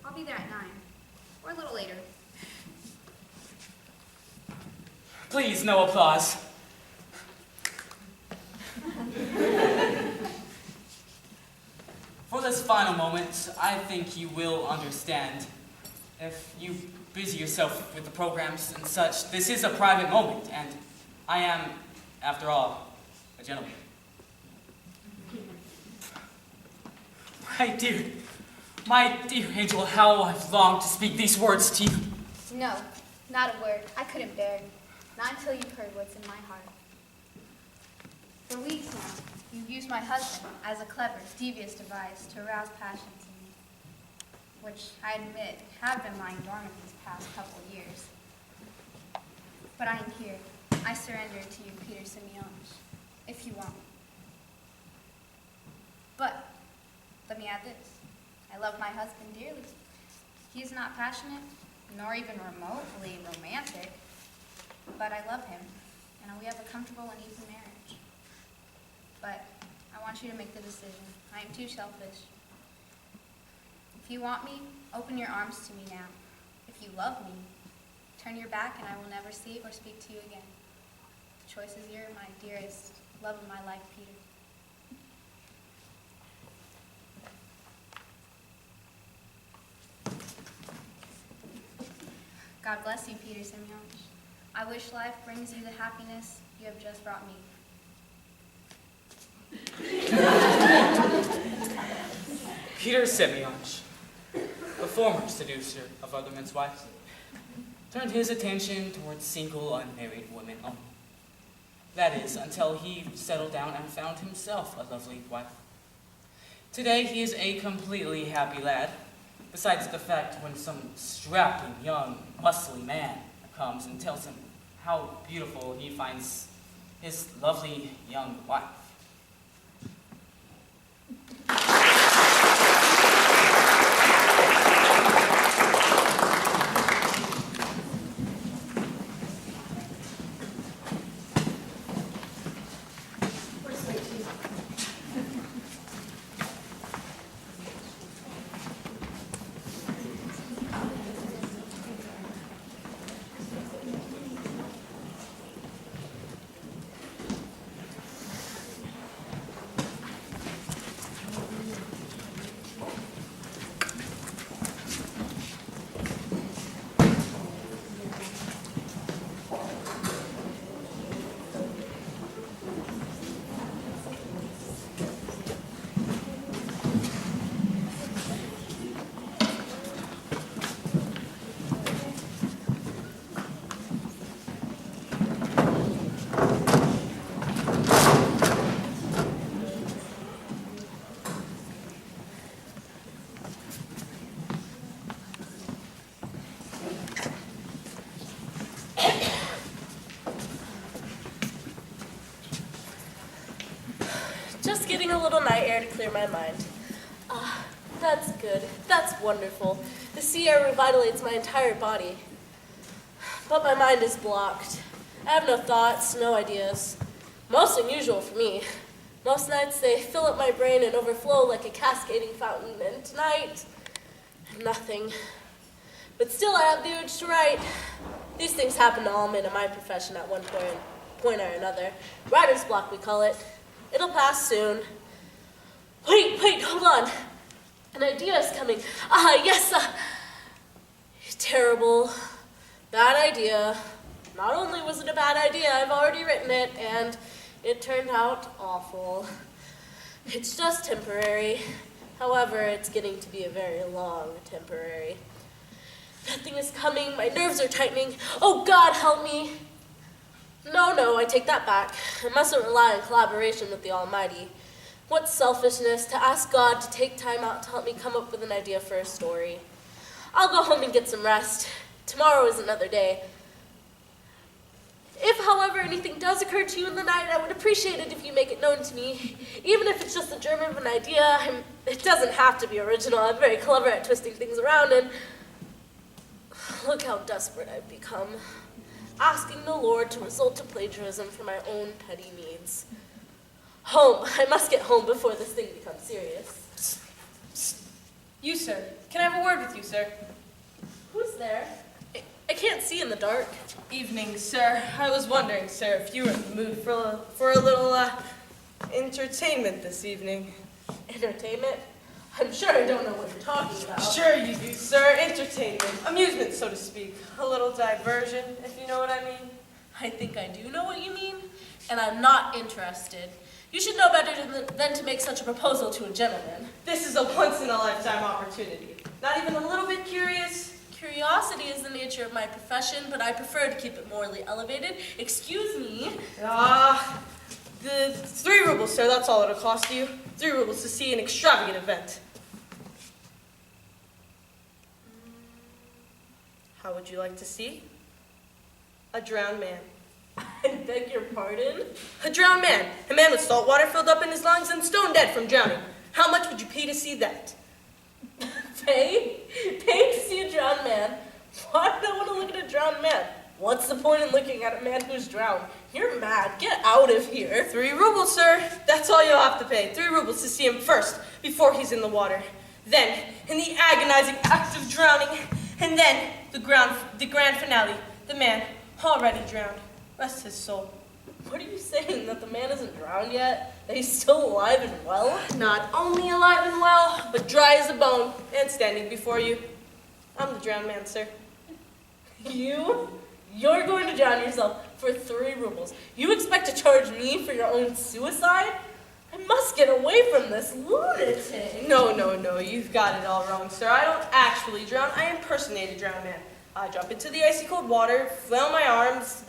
I'll be there at 9, or a little later. Please, no applause. For this final moment, I think you will understand. If you busy yourself with the programs and such, this is a private moment, and I am, after all, a gentleman. My dear angel, how I've longed to speak these words to you. No, not a word. I couldn't bear it. Not until you've heard what's in my heart. For weeks now, you've used my husband as a clever, devious device to arouse passions in me, which I admit have been lying dormant these past couple of years. But I am here. I surrender to you, Peter Semyonovich, if you want me. But let me add this. I love my husband dearly. He is not passionate, nor even remotely romantic, but I love him, and we have a comfortable and easy marriage. But I want you to make the decision. I am too selfish. If you want me, open your arms to me now. If you love me, turn your back and I will never see or speak to you again. The choice is yours, my dearest, love of my life, Peter. God bless you, Peter Semyonovich. I wish life brings you the happiness you have just brought me. Peter Semyonovich, the former seducer of other men's wives, turned his attention towards single, unmarried women only. That is, until he settled down and found himself a lovely wife. Today, he is a completely happy lad, besides the fact when some strapping, young, muscly man comes and tells him how beautiful he finds his lovely young wife. Just getting a little night air to clear my mind. Ah, that's good. That's wonderful. The sea air revitalates my entire body. But my mind is blocked. I have no thoughts, no ideas. Most unusual for me. Most nights they fill up my brain and overflow like a cascading fountain, and tonight, nothing. But still I have the urge to write. These things happen to all men in my profession at one point or another. Writer's block, we call it. It'll pass soon. Wait, hold on. An idea is coming. Yes, terrible. Bad idea. Not only was it a bad idea, I've already written it, and it turned out awful. It's just temporary. However, it's getting to be a very long temporary. Nothing is coming. My nerves are tightening. Oh, God, help me. No, I take that back. I mustn't rely on collaboration with the Almighty. What selfishness to ask God to take time out to help me come up with an idea for a story. I'll go home and get some rest. Tomorrow is another day. If, however, anything does occur to you in the night, I would appreciate it if you make it known to me. Even if it's just the germ of an idea, it doesn't have to be original. I'm very clever at twisting things around, and look how desperate I've become. Asking the Lord to resort to plagiarism for my own petty needs. Home. I must get home before this thing becomes serious. You, sir. Can I have a word with you, sir? Who's there? I can't see in the dark. Evening, sir. I was wondering, sir, if you were in the mood for a little, entertainment this evening. Entertainment? I'm sure I don't know what you're talking about. Sure you do, sir. Entertainment. Amusement, so to speak. A little diversion, if you know what I mean. I think I do know what you mean, and I'm not interested. You should know better than to make such a proposal to a gentleman. This is a once-in-a-lifetime opportunity. Not even a little bit curious? Curiosity is the nature of my profession, but I prefer to keep it morally elevated. Excuse me. The 3 rubles, sir, that's all it'll cost you. 3 rubles to see an extravagant event. How would you like to see? A drowned man. I beg your pardon? A drowned man. A man with salt water filled up in his lungs and stone dead from drowning. How much would you pay to see that? Pay? Pay to see a drowned man? Why would I want to look at a drowned man? What's the point in looking at a man who's drowned? You're mad. Get out of here. 3 rubles, sir. That's all you'll have to pay. 3 rubles to see him first, before he's in the water. Then, in the agonizing act of drowning. And then, the grand finale. The man, already drowned. Rest his soul. What are you saying? That the man isn't drowned yet? That he's still alive and well? Not only alive and well, but dry as a bone, and standing before you. I'm the drowned man, sir. You're going to drown yourself for 3 rubles. You expect to charge me for your own suicide? I must get away from this lunatic. No, you've got it all wrong, sir. I don't actually drown. I impersonate a drowned man. I jump into the icy cold water, flail my arms,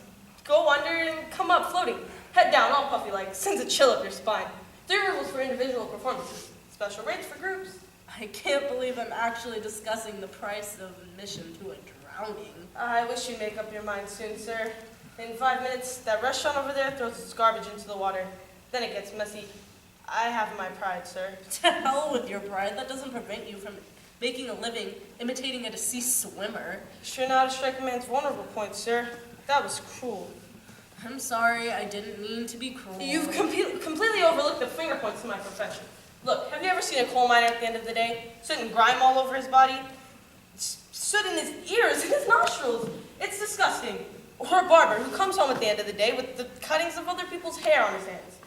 go under, and come up floating. Head down, all puffy-like, sends a chill up your spine. 3 rubles for individual performances. Special rates for groups. I can't believe I'm actually discussing the price of admission to a drowning. I wish you'd make up your mind soon, sir. In 5 minutes, that restaurant over there throws its garbage into the water. Then it gets messy. I have my pride, sir. To hell with your pride. That doesn't prevent you from making a living imitating a deceased swimmer. Sure know how to strike a man's vulnerable point, sir. That was cruel. I'm sorry, I didn't mean to be cruel. You've completely overlooked the finger points to my profession. Look, have you ever seen a coal miner at the end of the day? Soot and grime all over his body? Soot in his ears and his nostrils. It's disgusting. Or a barber who comes home at the end of the day with the cuttings of other people's hair on his hands.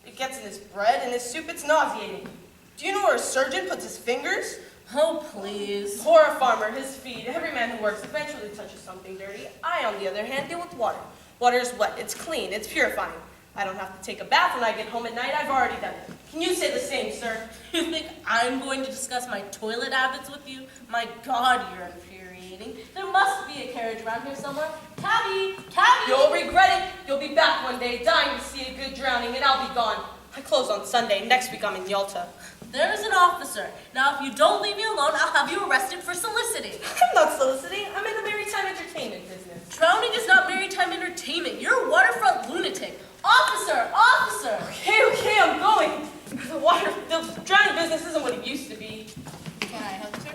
It gets in his bread and his soup. It's nauseating. Do you know where a surgeon puts his fingers? Oh, please. Or a farmer, his feet. Every man who works eventually touches something dirty. I, on the other hand, deal with water. Water is wet. It's clean. It's purifying. I don't have to take a bath when I get home at night. I've already done it. Can you say the same, sir? You think I'm going to discuss my toilet habits with you? My God, you're infuriating. There must be a carriage around here somewhere. Cabby! Cabby! You'll regret it. You'll be back one day, dying to see a good drowning, and I'll be gone. I close on Sunday. Next week I'm in Yalta. There's an officer. Now, if you don't leave me alone, I'll have you arrested for soliciting. I'm not soliciting. I'm in the maritime entertainment business. Drowning is not maritime entertainment. You're a waterfront lunatic. Officer! Officer! Okay, I'm going. The drowning business isn't what it used to be. Can I help you, sir?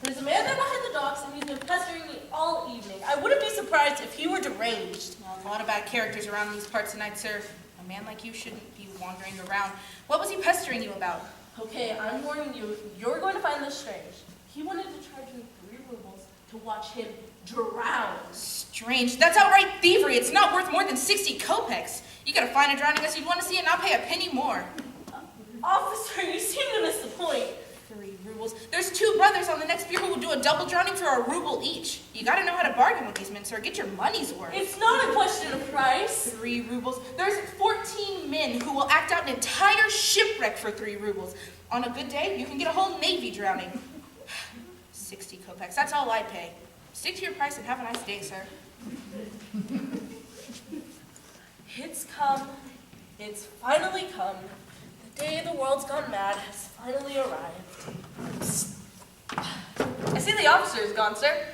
There's a man there behind the docks, and he's been pestering me all evening. I wouldn't be surprised if he were deranged. Well, a lot of bad characters around these parts tonight, sir. A man like you shouldn't be wandering around. What was he pestering you about? Okay, I'm warning you, you're going to find this strange. He wanted to charge me 3 rubles to watch him drown. Strange. That's outright thievery. It's not worth more than 60 kopecks. You gotta find a drowning as you'd want to see it, and I'll pay a penny more. Officer, you seem to miss the point. 3 rubles. There's 2 brothers on the next pier who will do a double drowning for a ruble each. You gotta know how to bargain with these men, sir. Get your money's worth. It's not a question of price. 3 rubles. There's 14 men who will act out an entire shipwreck for 3 rubles. On a good day, you can get a whole navy drowning. 60 kopecks. That's all I pay. Stick to your price and have a nice day, sir. It's come. It's finally come. The day the world's gone mad has finally arrived. I see the officer is gone, sir.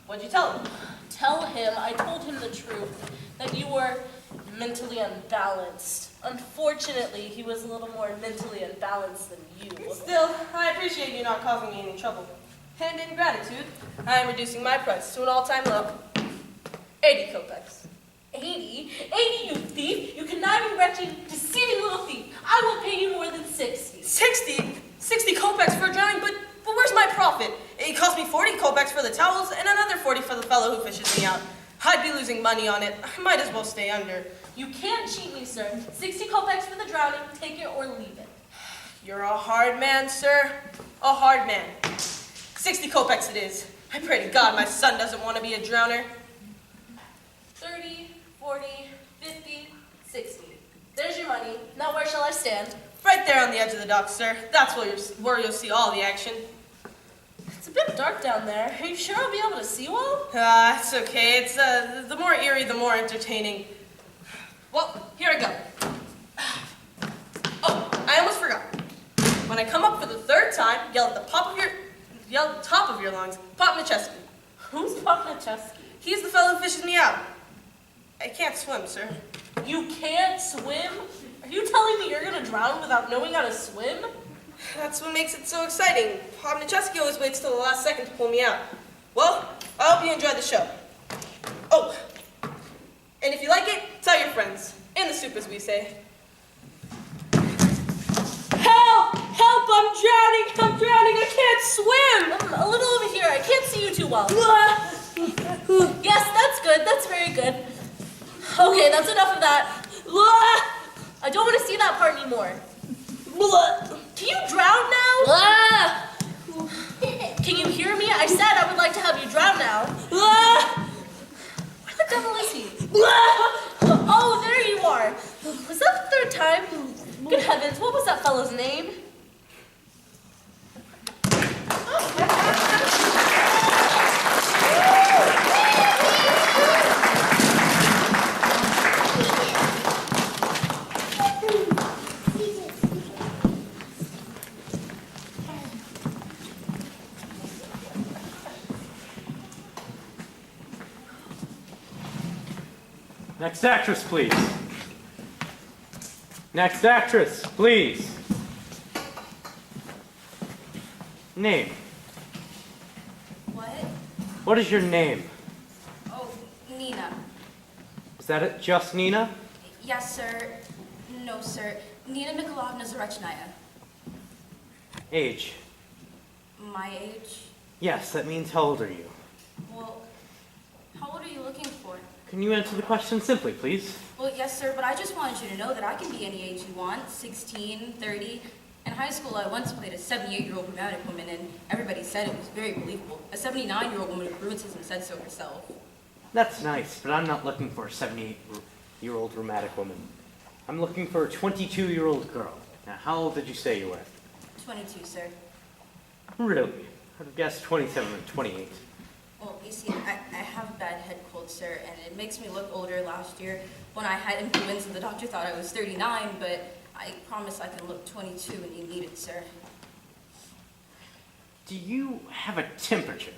What'd you tell him? Tell him I told him the truth, that you were mentally unbalanced. Unfortunately, he was a little more mentally unbalanced than you. Still, I appreciate you not causing me any trouble. And in gratitude, I am reducing my price to an all-time low. 80 kopecks. 80? 80, you thief! You conniving, wretched, deceiving little thief! I will pay you more than 60. 60? 60 kopecks for drowning, but where's my profit? It cost me 40 kopecks for the towels and another 40 for the fellow who fishes me out. I'd be losing money on it. I might as well stay under. You can't cheat me, sir. 60 kopecks for the drowning, take it or leave it. You're a hard man, sir. A hard man. 60 kopecks it is. I pray to God my son doesn't want to be a drowner. 30, 40, 50, 60. There's your money. Now where shall I stand? Right there on the edge of the dock, sir. That's where you'll see all the action. It's a bit dark down there. Are you sure I'll be able to see well? It's okay. It's the more eerie, the more entertaining. Well, here I go. Oh, I almost forgot. When I come up for the 3rd time, yell at the top of your lungs, Pop Macheski. Who's Pop Macheski? He's the fellow who fishes me out. I can't swim, sir. You can't swim? Are you telling me you're gonna drown without knowing how to swim? That's what makes it so exciting. Pop Macheski always waits till the last second to pull me out. Well, I hope you enjoyed the show. Oh, and if you like it, tell your friends. In the soup, as we say. Help! Help! I'm drowning! I'm drowning! I can't swim! A little over here. I can't see you too well. Yes, that's good. That's very good. Okay, that's enough of that. I don't want to see that part anymore. Can you drown now? Can you hear me? I said I would like to have you drown now. Where the devil is he? Oh, there you are. Was that the 3rd time? Good heavens, what was that fellow's name? Next actress, please. Next actress, please. Name. What? What is your name? Oh, Nina. Is that it? Just Nina? Yes, sir. No, sir. Nina Nikolaevna Zarechnaya. Age. My age? Yes, that means how old are you? Well, how old are you looking for? Can you answer the question simply, please? Well, yes, sir, but I just wanted you to know that I can be any age you want, 16, 30. In high school, I once played a 78-year-old rheumatic woman, and everybody said it was very believable. A 79-year-old woman with rheumatism said so herself. That's nice, but I'm not looking for a 78-year-old rheumatic woman. I'm looking for a 22-year-old girl. Now, how old did you say you were? 22, sir. Really? I'd have guessed 27 or 28. Well, you see, I have a bad head cold, sir, and it makes me look older. Last year, when I had influenza, the doctor thought I was 39, but I promise I can look 22 when you need it, sir. Do you have a temperature?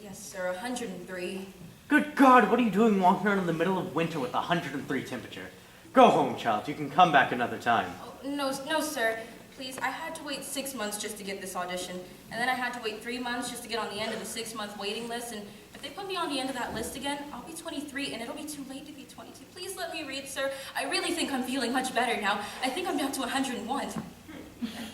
Yes, sir, 103. Good God, what are you doing walking around in the middle of winter with 103 temperature? Go home, child. You can come back another time. Oh, no, sir. Please, I had to wait 6 months just to get this audition, and then I had to wait 3 months just to get on the end of the 6-month waiting list, and if they put me on the end of that list again, I'll be 23, and it'll be too late to be 22. Please let me read, sir. I really think I'm feeling much better now. I think I'm down to 101.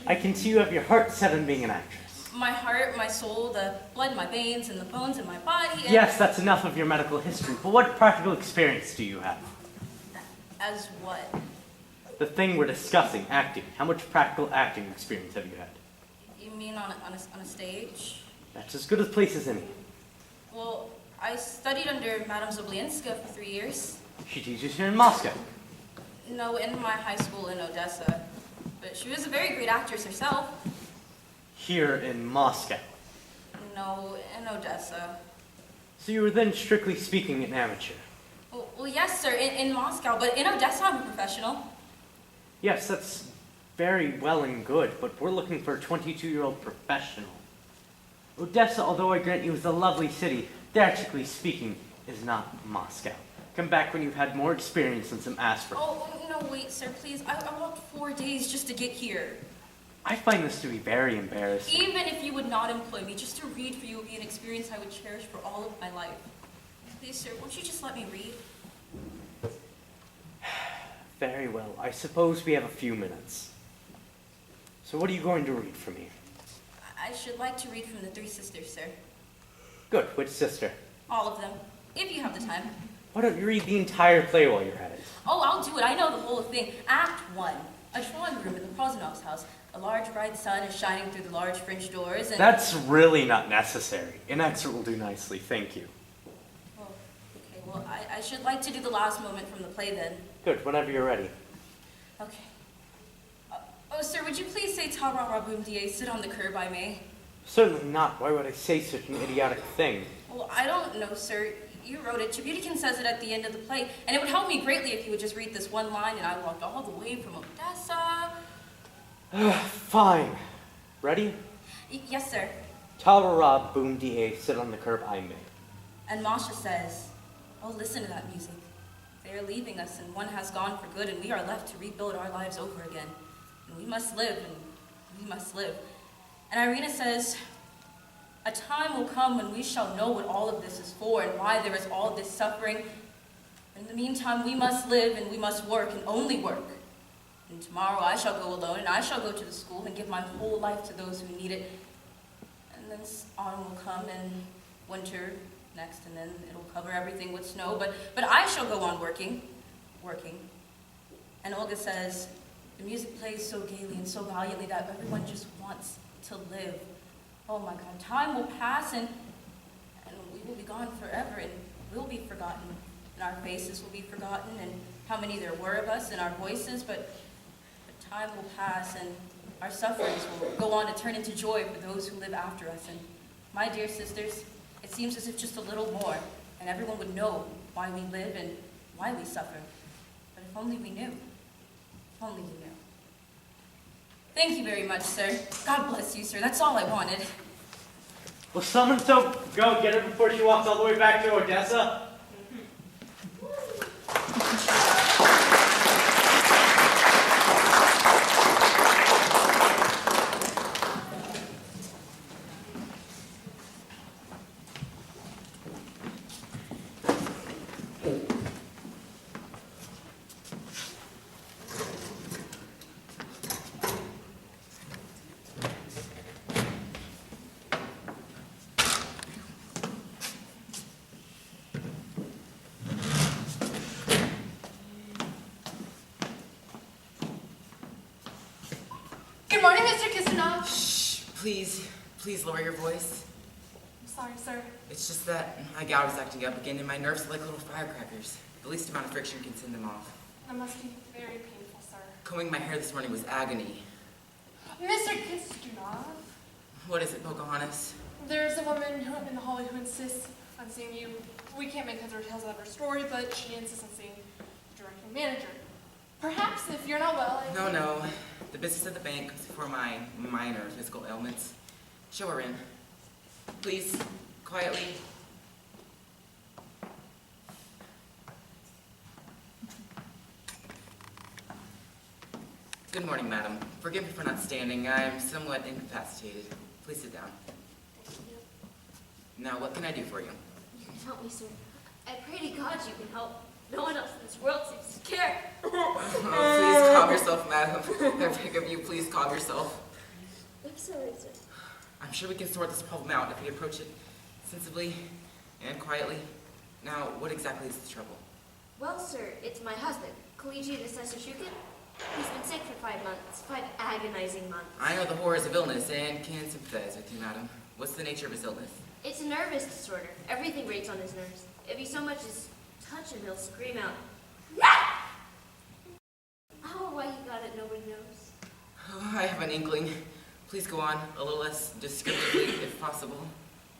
I can see you have your heart set on being an actress. My heart, my soul, the blood in my veins, and the bones in my body, and... Yes, that's enough of your medical history, but what practical experience do you have? As what? the thing we're discussing, acting. How much practical acting experience have you had? You mean on a stage? That's as good a place as any. Well, I studied under Madame Zablienska for 3 years. She teaches here in Moscow. No, in my high school in Odessa. But she was a very great actress herself. Here in Moscow. No, in Odessa. So you were then, strictly speaking, an amateur. Well, yes, sir, in Moscow, but in Odessa I'm a professional. Yes, that's very well and good, but we're looking for a 22-year-old professional. Odessa, although I grant you is a lovely city, theatrically speaking, is not Moscow. Come back when you've had more experience and some aspirin. Oh, no, wait, sir, please. I walked 4 days just to get here. I find this to be very embarrassing. Even if you would not employ me, just to read for you would be an experience I would cherish for all of my life. Please, sir, won't you just let me read? Very well. I suppose we have a few minutes. So what are you going to read for me? I should like to read from the 3 sisters, sir. Good. Which sister? All of them, if you have the time. Why don't you read the entire play while you're at it? Oh, I'll do it. I know the whole thing. Act 1. A drawing room in the Prozanov's house. A large bright sun is shining through the large French doors and... That's really not necessary. An excerpt will do nicely, thank you. Oh, okay, well, I should like to do the last moment from the play then. Good, whenever you're ready. Okay. Oh, sir, would you please say ta ra ra boom die, sit on the curb, I may? Certainly not. Why would I say such an idiotic thing? Well, I don't know, sir. You wrote it. Chebutikin says it at the end of the play, and it would help me greatly if you would just read this one line, and I walked all the way from Odessa. Fine. Ready? Yes, sir. Tal-ra-ra, boom da, sit on the curb, I may. And Masha says, oh, listen to that music. They are leaving us, and one has gone for good, and we are left to rebuild our lives over again. And we must live, and we must live. And Irina says, a time will come when we shall know what all of this is for and why there is all this suffering. In the meantime, we must live and we must work and only work. And tomorrow I shall go alone and I shall go to the school and give my whole life to those who need it. And then autumn will come and winter next, and then it'll cover everything with snow. But I shall go on working. And Olga says, the music plays so gaily and so valiantly that everyone just wants to live. Oh my God, time will pass and we will be gone forever and we'll be forgotten. And our faces will be forgotten and how many there were of us and our voices, but time will pass and our sufferings will go on to turn into joy for those who live after us. And my dear sisters, it seems as if just a little more and everyone would know why we live and why we suffer. But if only we knew. If only we knew. Thank you very much, sir. God bless you, sir. That's all I wanted. Will someone go get her before she walks all the way back to Odessa? Good morning, Mr. Kisanov. Shh, please lower your voice. I'm sorry, sir. It's just that my gout is acting up again and my nerves are like little firecrackers. The least amount of friction can send them off. That must be very painful, sir. Combing my hair this morning was agony. Mr. Kisanov, What is it, Pocahontas? there's a woman in the hallway who insists on seeing you. We can't make heads or tails out of her story, but she insists on seeing the directing manager. Perhaps if you're not well, No. The business of the bank comes before my minor physical ailments. Show her in. Please, quietly. Good morning, madam. Forgive me for not standing. I am somewhat incapacitated. Please sit down. Now, what can I do for you? You can help me, sir. I pray to God you can help. No one else in this world seems to care. Oh, please calm yourself, madam. I beg of you, please calm yourself. I'm sorry, sir. I'm sure we can sort this problem out if we approach it sensibly and quietly. Now, what exactly is the trouble? Well, sir, it's my husband, Collegiate Assessor Shukin. He's been sick for 5 months, 5 agonizing months. I know the horrors of illness and can sympathize with you, madam. What's the nature of his illness? It's a nervous disorder. Everything grates on his nerves. If he so much as touch him, he'll scream out, "Ah!" How or why he got it, nobody knows. Oh, I have an inkling. Please go on, a little less descriptively, if possible.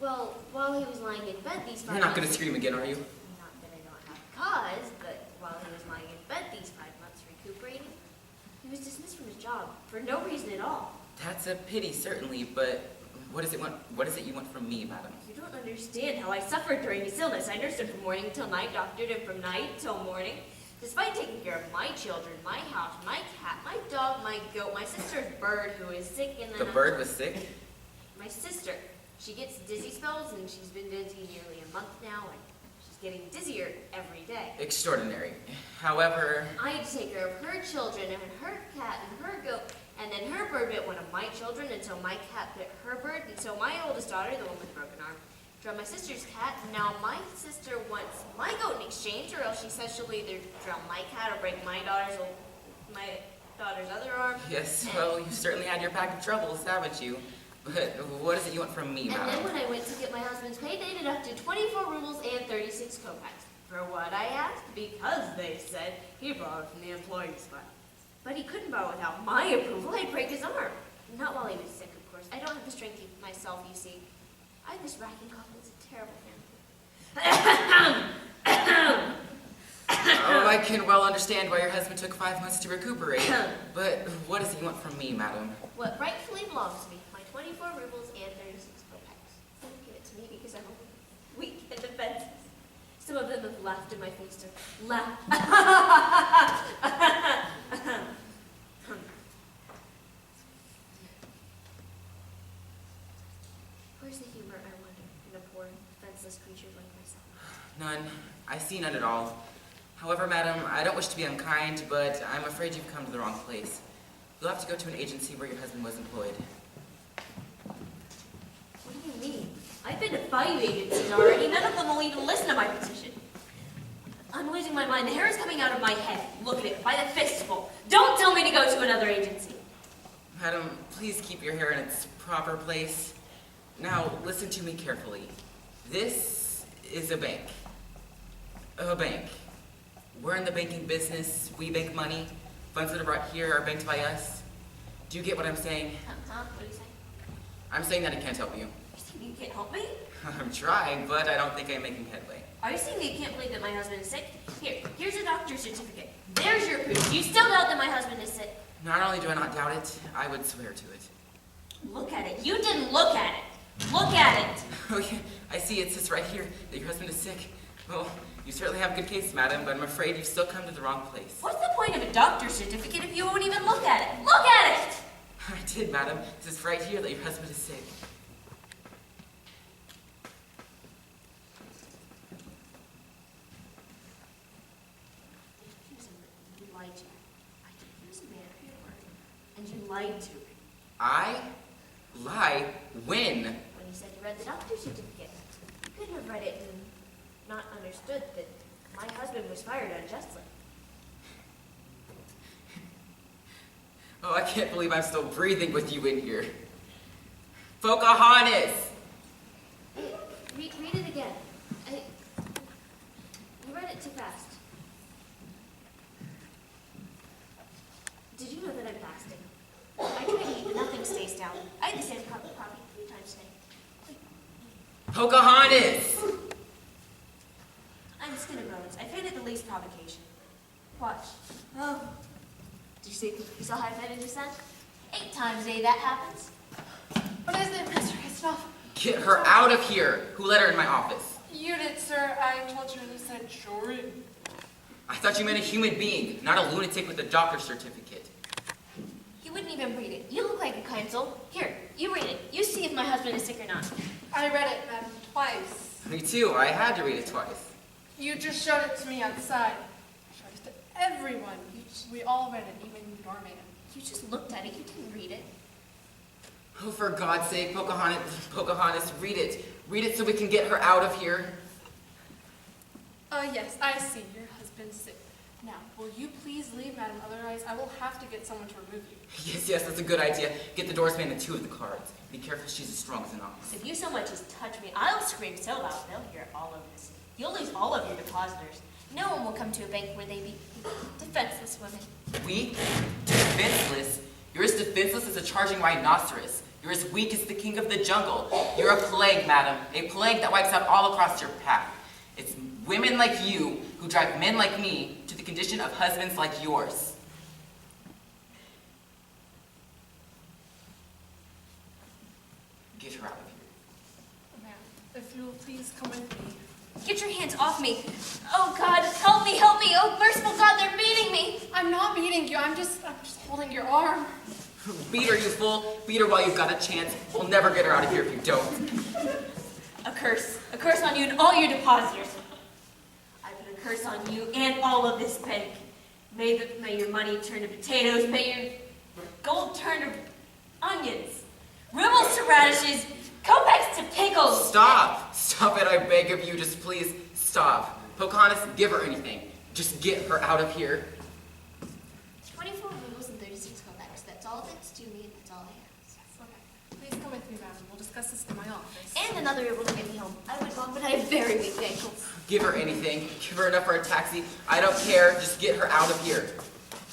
Well, while he was lying in bed these 5 You're not months... going to scream again, are you? Not that I don't have cause, but while he was lying in bed these 5 months recuperating, he was dismissed from his job for no reason at all. That's a pity, certainly, but what is it you want from me, madam? You don't understand how I suffered during his illness. I nursed him from morning till night, doctored him from night till morning. Despite taking care of my children, my house, my cat, my dog, my goat, my sister's bird who is sick, and then The bird was sick? my sister. She gets dizzy spells, and she's been dizzy nearly a month now, and she's getting dizzier every day. Extraordinary. However... I had to take care of her children, and her cat, and her goat, and then her bird bit one of my children, until my cat bit her bird, until my oldest daughter, the one with the broken arm, drowned my sister's cat, and now my sister wants my goat in exchange, or else she says she'll either drown my cat or break my daughter's other arm. Yes, well, you've certainly had your pack of troubles, haven't you? But what is it you want from me, And madam? then when I went to get my husband's pay, they deducted 24 rubles and 36 kopecks. For what, I asked? Because they said he borrowed from the employee's fund. But he couldn't borrow without my approval. I'd break his arm. Not while he was sick, of course. I don't have the strength to keep myself, you see. I have this racking cough, and it's a terrible family. Oh, I can well understand why your husband took 5 months to recuperate. But what is it you want from me, madam? What rightfully belongs to me, my 24 rubles and 36 kopecks. Don't give it to me because I'm weak and defenseless. Some of them have laughed in my face to laugh. Where's the humor, I wonder, in a poor, defenseless creature like myself? None. I see none at all. However, madam, I don't wish to be unkind, but I'm afraid you've come to the wrong place. You'll have to go to an agency where your husband was employed. What do you mean? I've been to 5 agencies already. None of them will even listen to my petition. I'm losing my mind. The hair is coming out of my head. Look at it, by the fistful. Don't tell me to go to another agency. Madam, please keep your hair in its proper place. Now, listen to me carefully. This is a bank. A bank. We're in the banking business. We bank money. Funds that are brought here are banked by us. Do you get what I'm saying? Huh? What are you saying? I'm saying that I can't help you. You're saying you can't help me? I'm trying, but I don't think I'm making headway. Are you saying that you can't believe that my husband is sick? Here's a doctor's certificate. There's your proof. You still doubt that my husband is sick? Not only do I not doubt it, I would swear to it. Look at it. You didn't look at it. Look at it. Oh, yeah, I see it says right here that your husband is sick. Well, you certainly have a good case, madam, but I'm afraid you've still come to the wrong place. What's the point of a doctor's certificate if you won't even look at it? Look at it! I did, madam. It says right here that your husband is sick. You lied to me. He was a man of your word. And you lied to me. I lie? When? When you said you read the doctor's certificate. You couldn't have read it and not understood that my husband was fired unjustly. Oh, I can't believe I'm still breathing with you in here. Pocahontas! Hey, read it again. You read it too fast. Did you know that I'm fasting? I try to eat, but nothing stays down. I had the same cup of coffee 3 times today. Pocahontas! I'm skin and bones. I faint at the least provocation. Watch. Oh. Did you see you saw how I fed into sun? 8 times a day that happens. What is it, Mr. Kristoff? Get her out of here! Who let her in my office? You did, sir. I told you you said Jordan. I thought you meant a human being, not a lunatic with a doctor's certificate. You wouldn't even read it. You look like a kind soul. Here, you read it. You see if my husband is sick or not. I read it, madam, twice. Me too. I had to read it twice. You just showed it to me outside. I showed it to everyone. We all read it, even you doorman. You just looked at it. You didn't read it. Oh, for God's sake, Pocahontas, read it. Read it so we can get her out of here. Yes, I see. Your husband's sick. Now, will you please leave, madam? Otherwise, I will have to get someone to remove you. Yes, that's a good idea. Get the doors man and 2 of the cards. Be careful, she's as strong as an ox. If you so much as touch me, I'll scream so loud they'll hear all over this. You'll lose all of your depositors. No one will come to a bank where they be defenseless women. We? Defenseless? You're as defenseless as a charging rhinoceros. You're as weak as the king of the jungle. You're a plague, madam. A plague that wipes out all across your path. It's women like you who drive men like me to the condition of husbands like yours. Get her out of here. Ma'am, if you will please come with me. Get your hands off me. Oh, God, help me, help me. Oh, merciful God, they're beating me. I'm not beating you. I'm just holding your arm. Beat her, you fool. Beat her while you've got a chance. We'll never get her out of here if you don't. A curse on you and all your depositors. I put a curse on you and all of this bank. May your money turn to potatoes. May your gold turn to onions. Rubles to radishes. Kopecks to pickles. Stop! Stop it, I beg of you. Just please stop. Pocahontas, give her anything. Just get her out of here. 24 rubles and 36 kopecks. That's all that's due me, and that's all I have. Okay. Please come with me, madam. We'll discuss this in my office. And another ruble to get me home. I would walk, but I have very weak ankles. Give her anything. Give her enough for a taxi. I don't care. Just get her out of here.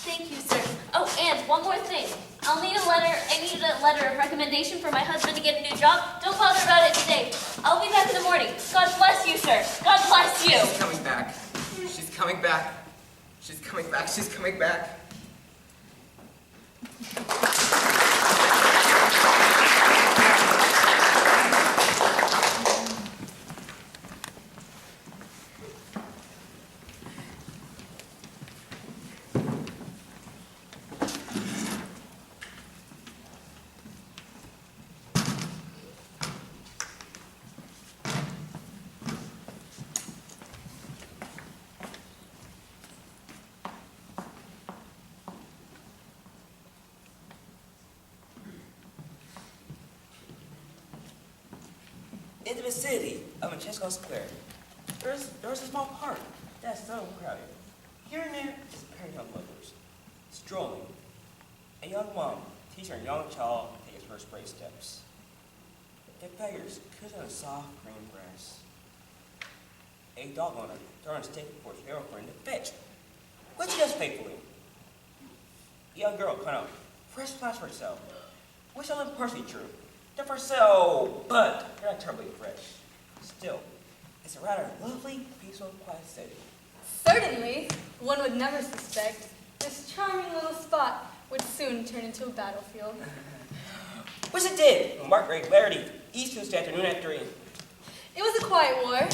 Thank you, sir. Oh, and one more thing. I need a letter of recommendation for my husband to get a new job. Don't bother about it today. I'll be back in the morning. God bless you, sir. God bless you. She's coming back. She's coming back. She's coming back. She's coming back. In the vicinity of Manchester Square, there's a small park that's so crowded. Here and there is a pair of young lovers, strolling. A young mom teaching her young child to take his first brave steps. The beggars could on a soft green grass. A dog owner throwing a stick for his girlfriend to fetch, which he does faithfully. A young girl cutting out fresh flowers for herself, which isn't partially true. They're for sale, but they're not terribly fresh. Still, it's a rather lovely, peaceful, quiet city. Certainly, one would never suspect this charming little spot would soon turn into a battlefield. Which it did, with marked regularity, each Tuesday afternoon at 3. It was a quiet war.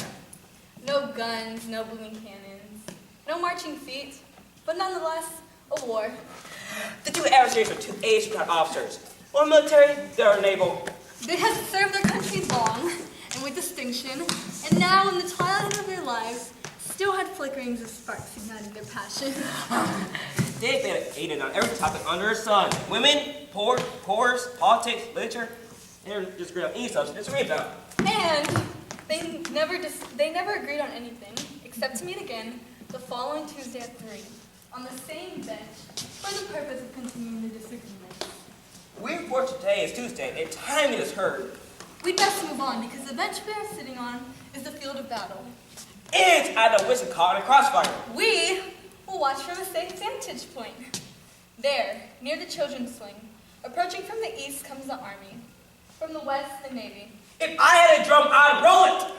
No guns, no booming cannons, no marching feet, but nonetheless, a war. The two adversaries were 2 aged without officers. One military, the other naval. They had served their country long and with distinction, and now in the twilight of their lives, still had flickerings of sparks igniting their passion. They debated on every topic under the sun. Women, poors, politics, literature. They never disagreed on any subject to disagreed about. And they never agreed on anything, except to meet again the following Tuesday at 3, on the same bench, for the purpose of continuing the disagreement. We report today is Tuesday, and time is heard. We'd best move on, because the bench we are sitting on is the field of battle. It's at the whistle caught in a crossfire. We will watch from a safe vantage point. There, near the children's swing, approaching from the east comes the army. From the west, the navy. If I had a drum, I'd roll it!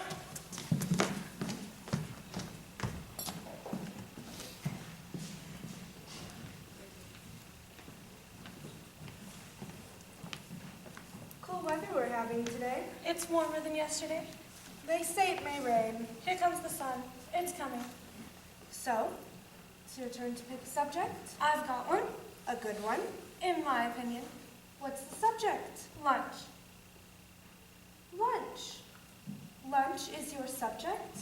Cool weather we're having today. It's warmer than yesterday. They say it may rain. Here comes the sun. It's coming. So, it's your turn to pick a subject. I've got one. A good one. In my opinion. What's the subject? Lunch. Lunch. Lunch is your subject?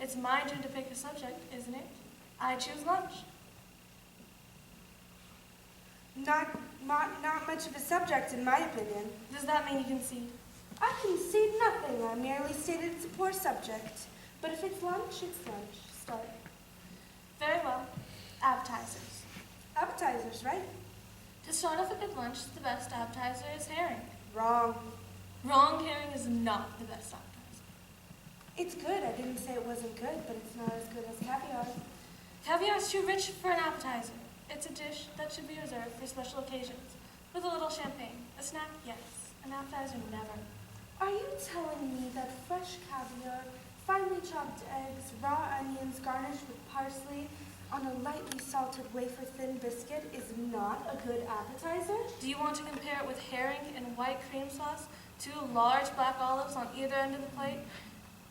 It's my turn to pick a subject, isn't it? I choose lunch. Not much of a subject, in my opinion. Does that mean you concede? I concede nothing. I merely stated it's a poor subject. But if it's lunch, it's lunch. Start. Very well. Appetizers. Appetizers, right? To start off a good lunch, the best appetizer is herring. Wrong. Wrong, herring is not the best appetizer. It's good. I didn't say it wasn't good, but it's not as good as caviar. Caviar is too rich for an appetizer. It's a dish that should be reserved for special occasions, with a little champagne. A snack, yes. An appetizer, never. Are you telling me that fresh caviar, finely chopped eggs, raw onions garnished with parsley on a lightly salted wafer-thin biscuit is not a good appetizer? Do you want to compare it with herring and white cream sauce, 2 large black olives on either end of the plate,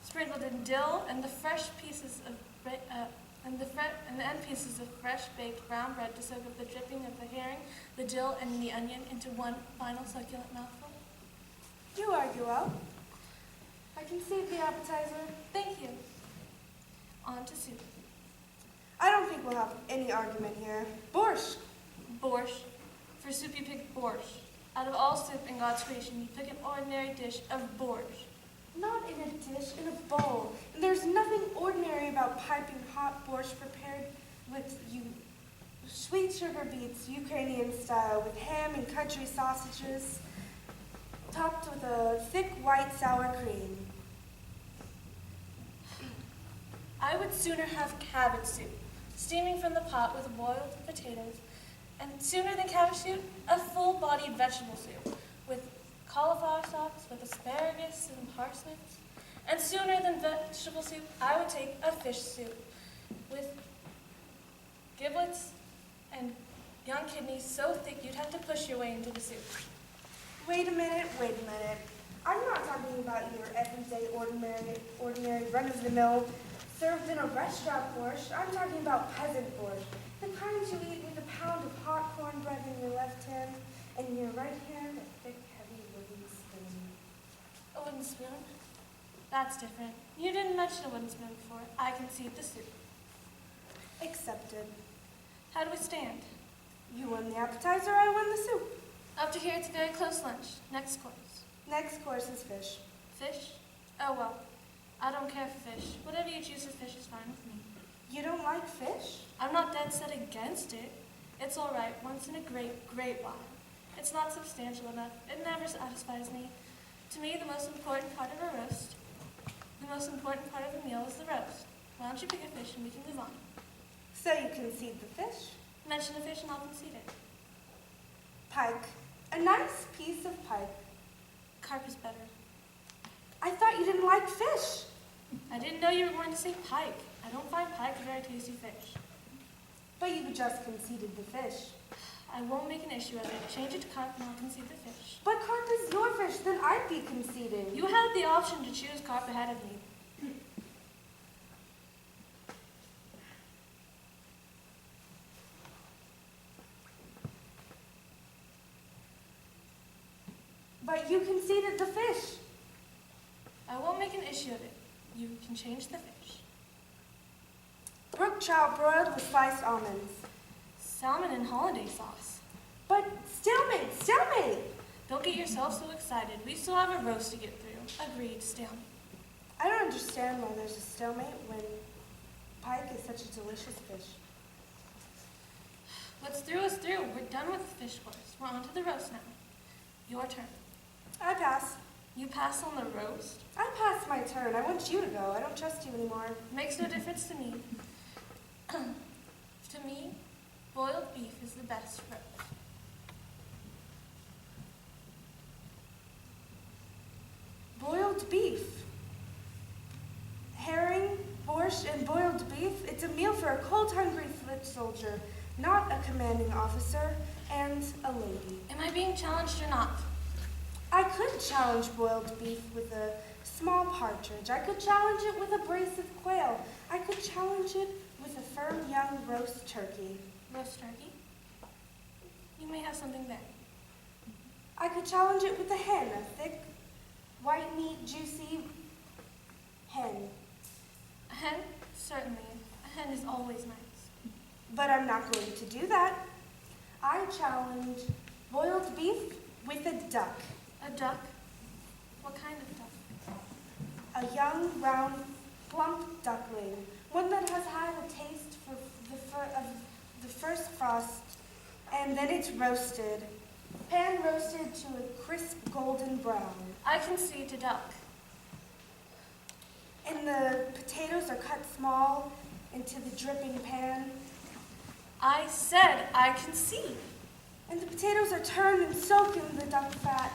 sprinkled in dill, and the fresh pieces of and the end pieces of fresh baked brown bread to soak up the dripping of the herring, the dill, and the onion into one final succulent mouthful? You argue well. I can save the appetizer. Thank you. On to soup. I don't think we'll have any argument here. Borscht. Borscht. For soup you pick borscht. Out of all soup in God's creation, you pick an ordinary dish of borscht. Not in a dish, in a bowl. And there's nothing ordinary about piping hot borscht prepared with sweet sugar beets, Ukrainian style, with ham and country sausages, topped with a thick white sour cream. I would sooner have cabbage soup, steaming from the pot with boiled potatoes, and sooner than cabbage soup, a full-bodied vegetable soup with cauliflower stalks, with asparagus and parsnips. And sooner than vegetable soup, I would take a fish soup with giblets and young kidneys so thick you'd have to push your way into the soup. Wait a minute. I'm not talking about your everyday, ordinary run-of-the-mill, served in a restaurant borscht. I'm talking about peasant borscht, the kind you eat with a pound of hot cornbread in your left hand, and in your right hand, a thick, heavy wooden spoon. A wooden spoon? That's different. You didn't mention a wooden spoon before. I concede the soup. Accepted. How do we stand? You won the appetizer, I won the soup. Up to here, it's a very close lunch. Next course. Next course is fish. Fish? Oh, well. I don't care for fish. Whatever you choose for fish is fine with me. You don't like fish? I'm not dead set against it. It's all right once in a great, great while. It's not substantial enough. It never satisfies me. To me, the most important part of a roast, the most important part of a meal is the roast. Why don't you pick a fish and we can move on? So you concede the fish? Mention a fish and I'll concede it. Pike. A nice piece of pike. Carp is better. I thought you didn't like fish. I didn't know you were going to say pike. I don't find pike a very tasty fish. But you just conceded the fish. I won't make an issue of it. Change it to carp and I'll concede the fish. But carp is your fish, then I'd be conceding. You had the option to choose carp ahead of me. But you conceded the fish. I won't make an issue of it. You can change the fish. Brook trout broiled with sliced almonds. Salmon and hollandaise sauce. But stalemate, stalemate! Don't get yourself so excited. We still have a roast to get through. Agreed, stalemate. I don't understand why there's a stalemate when pike is such a delicious fish. What's through is through. We're done with the fish course. We're on to the roast now. Your turn. I pass. You pass on the roast? I passed my turn. I want you to go. I don't trust you anymore. Makes no difference to me. To me, boiled beef is the best roast. Boiled beef. Herring, borscht, and boiled beef. It's a meal for a cold, hungry foot soldier, not a commanding officer, and a lady. Am I being challenged or not? I could challenge boiled beef with a small partridge. I could challenge it with a brace of quail. I could challenge it with a firm young roast turkey. Roast turkey? You may have something there. I could challenge it with a hen, a thick, white meat, juicy hen. A hen? Certainly. A hen is always nice. But I'm not going to do that. I challenge boiled beef with a duck. A duck? What kind of duck? A young, round, plump duckling. One that has had a taste for the the first frost, and then it's roasted. Pan roasted to a crisp golden brown. I can see to duck. And the potatoes are cut small into the dripping pan. I said I can see. And the potatoes are turned and soaked in the duck fat.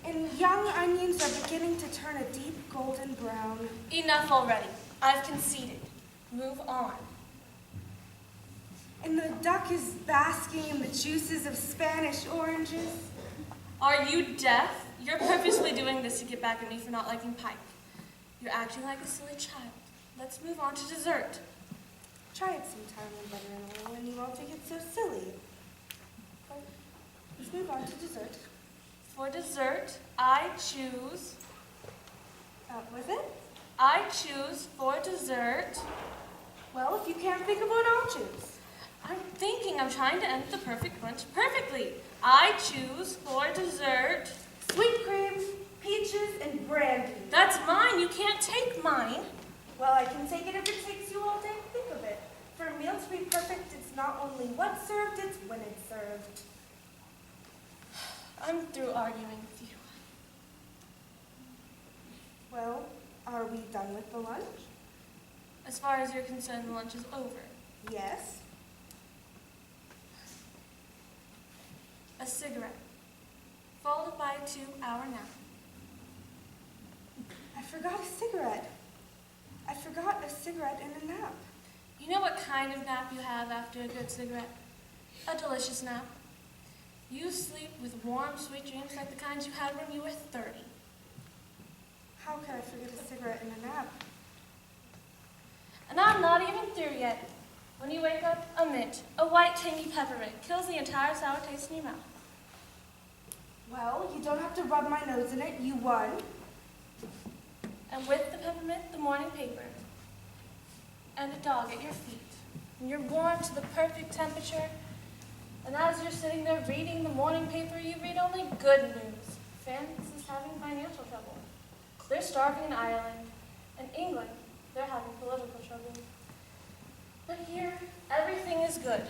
And young onions are beginning to turn a deep golden brown. Enough already. I've conceded. Move on. And the duck is basking in the juices of Spanish oranges. Are you deaf? You're purposely doing this to get back at me for not liking pike. You're acting like a silly child. Let's move on to dessert. Try it sometime when butter and oil and you won't think it's so silly. Let's move on to dessert. For dessert, I choose... Was it? I choose for dessert... Well, if you can't think of one, I'll choose. I'm thinking. I'm trying to end the perfect bunch perfectly. I choose for dessert... Sweet cream, peaches, and brandy. That's mine. You can't take mine. Well, I can take it if it takes you all day to think of it. For a meal to be perfect, it's not only what's served, it's when it's served. I'm through arguing with you. Well, are we done with the lunch? As far as you're concerned, the lunch is over. Yes. A cigarette, followed by a 2-hour nap. I forgot a cigarette. I forgot a cigarette and a nap. You know what kind of nap you have after a good cigarette? A delicious nap. You sleep with warm, sweet dreams like the kinds you had when you were 30. How could I forget a cigarette and a nap? And I'm not even through yet. When you wake up, a mint, a white tangy peppermint, kills the entire sour taste in your mouth. Well, you don't have to rub my nose in it. You won. And with the peppermint, the morning paper. And a dog at your feet. And you're warm to the perfect temperature. And as you're sitting there reading the morning paper, you read only good news. France is having financial trouble. They're starving in Ireland. In England, they're having political trouble. But here, everything is good.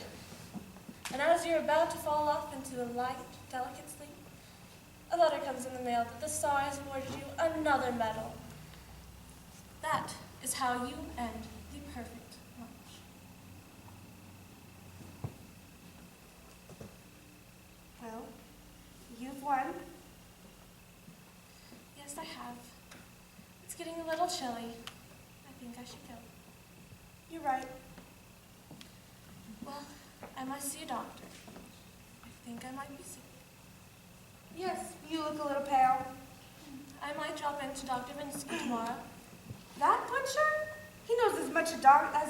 And as you're about to fall off into a light, delicate sleep, a letter comes in the mail that the Tsar has awarded you another medal. That is how you end the perfect lunch. Well, you've won. Yes, I have. It's getting a little chilly. I think I should go. You're right. Well, I must see a doctor. I think I might be sick. Yes, you look a little pale. I might drop into Dr. Vinsky tomorrow. That butcher? He knows as much as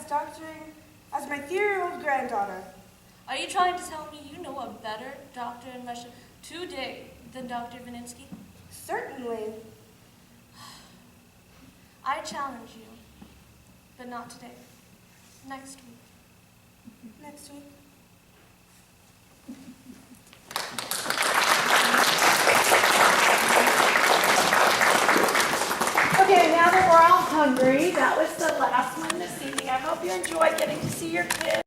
doctoring as my 3-year-old granddaughter. Are you trying to tell me you know a better doctor in Russia today than Dr. Vininsky? Certainly. I challenge you, but not today. Next week. Next week. Okay, now that we're all hungry, that was the last one this evening. I hope you enjoyed getting to see your kids.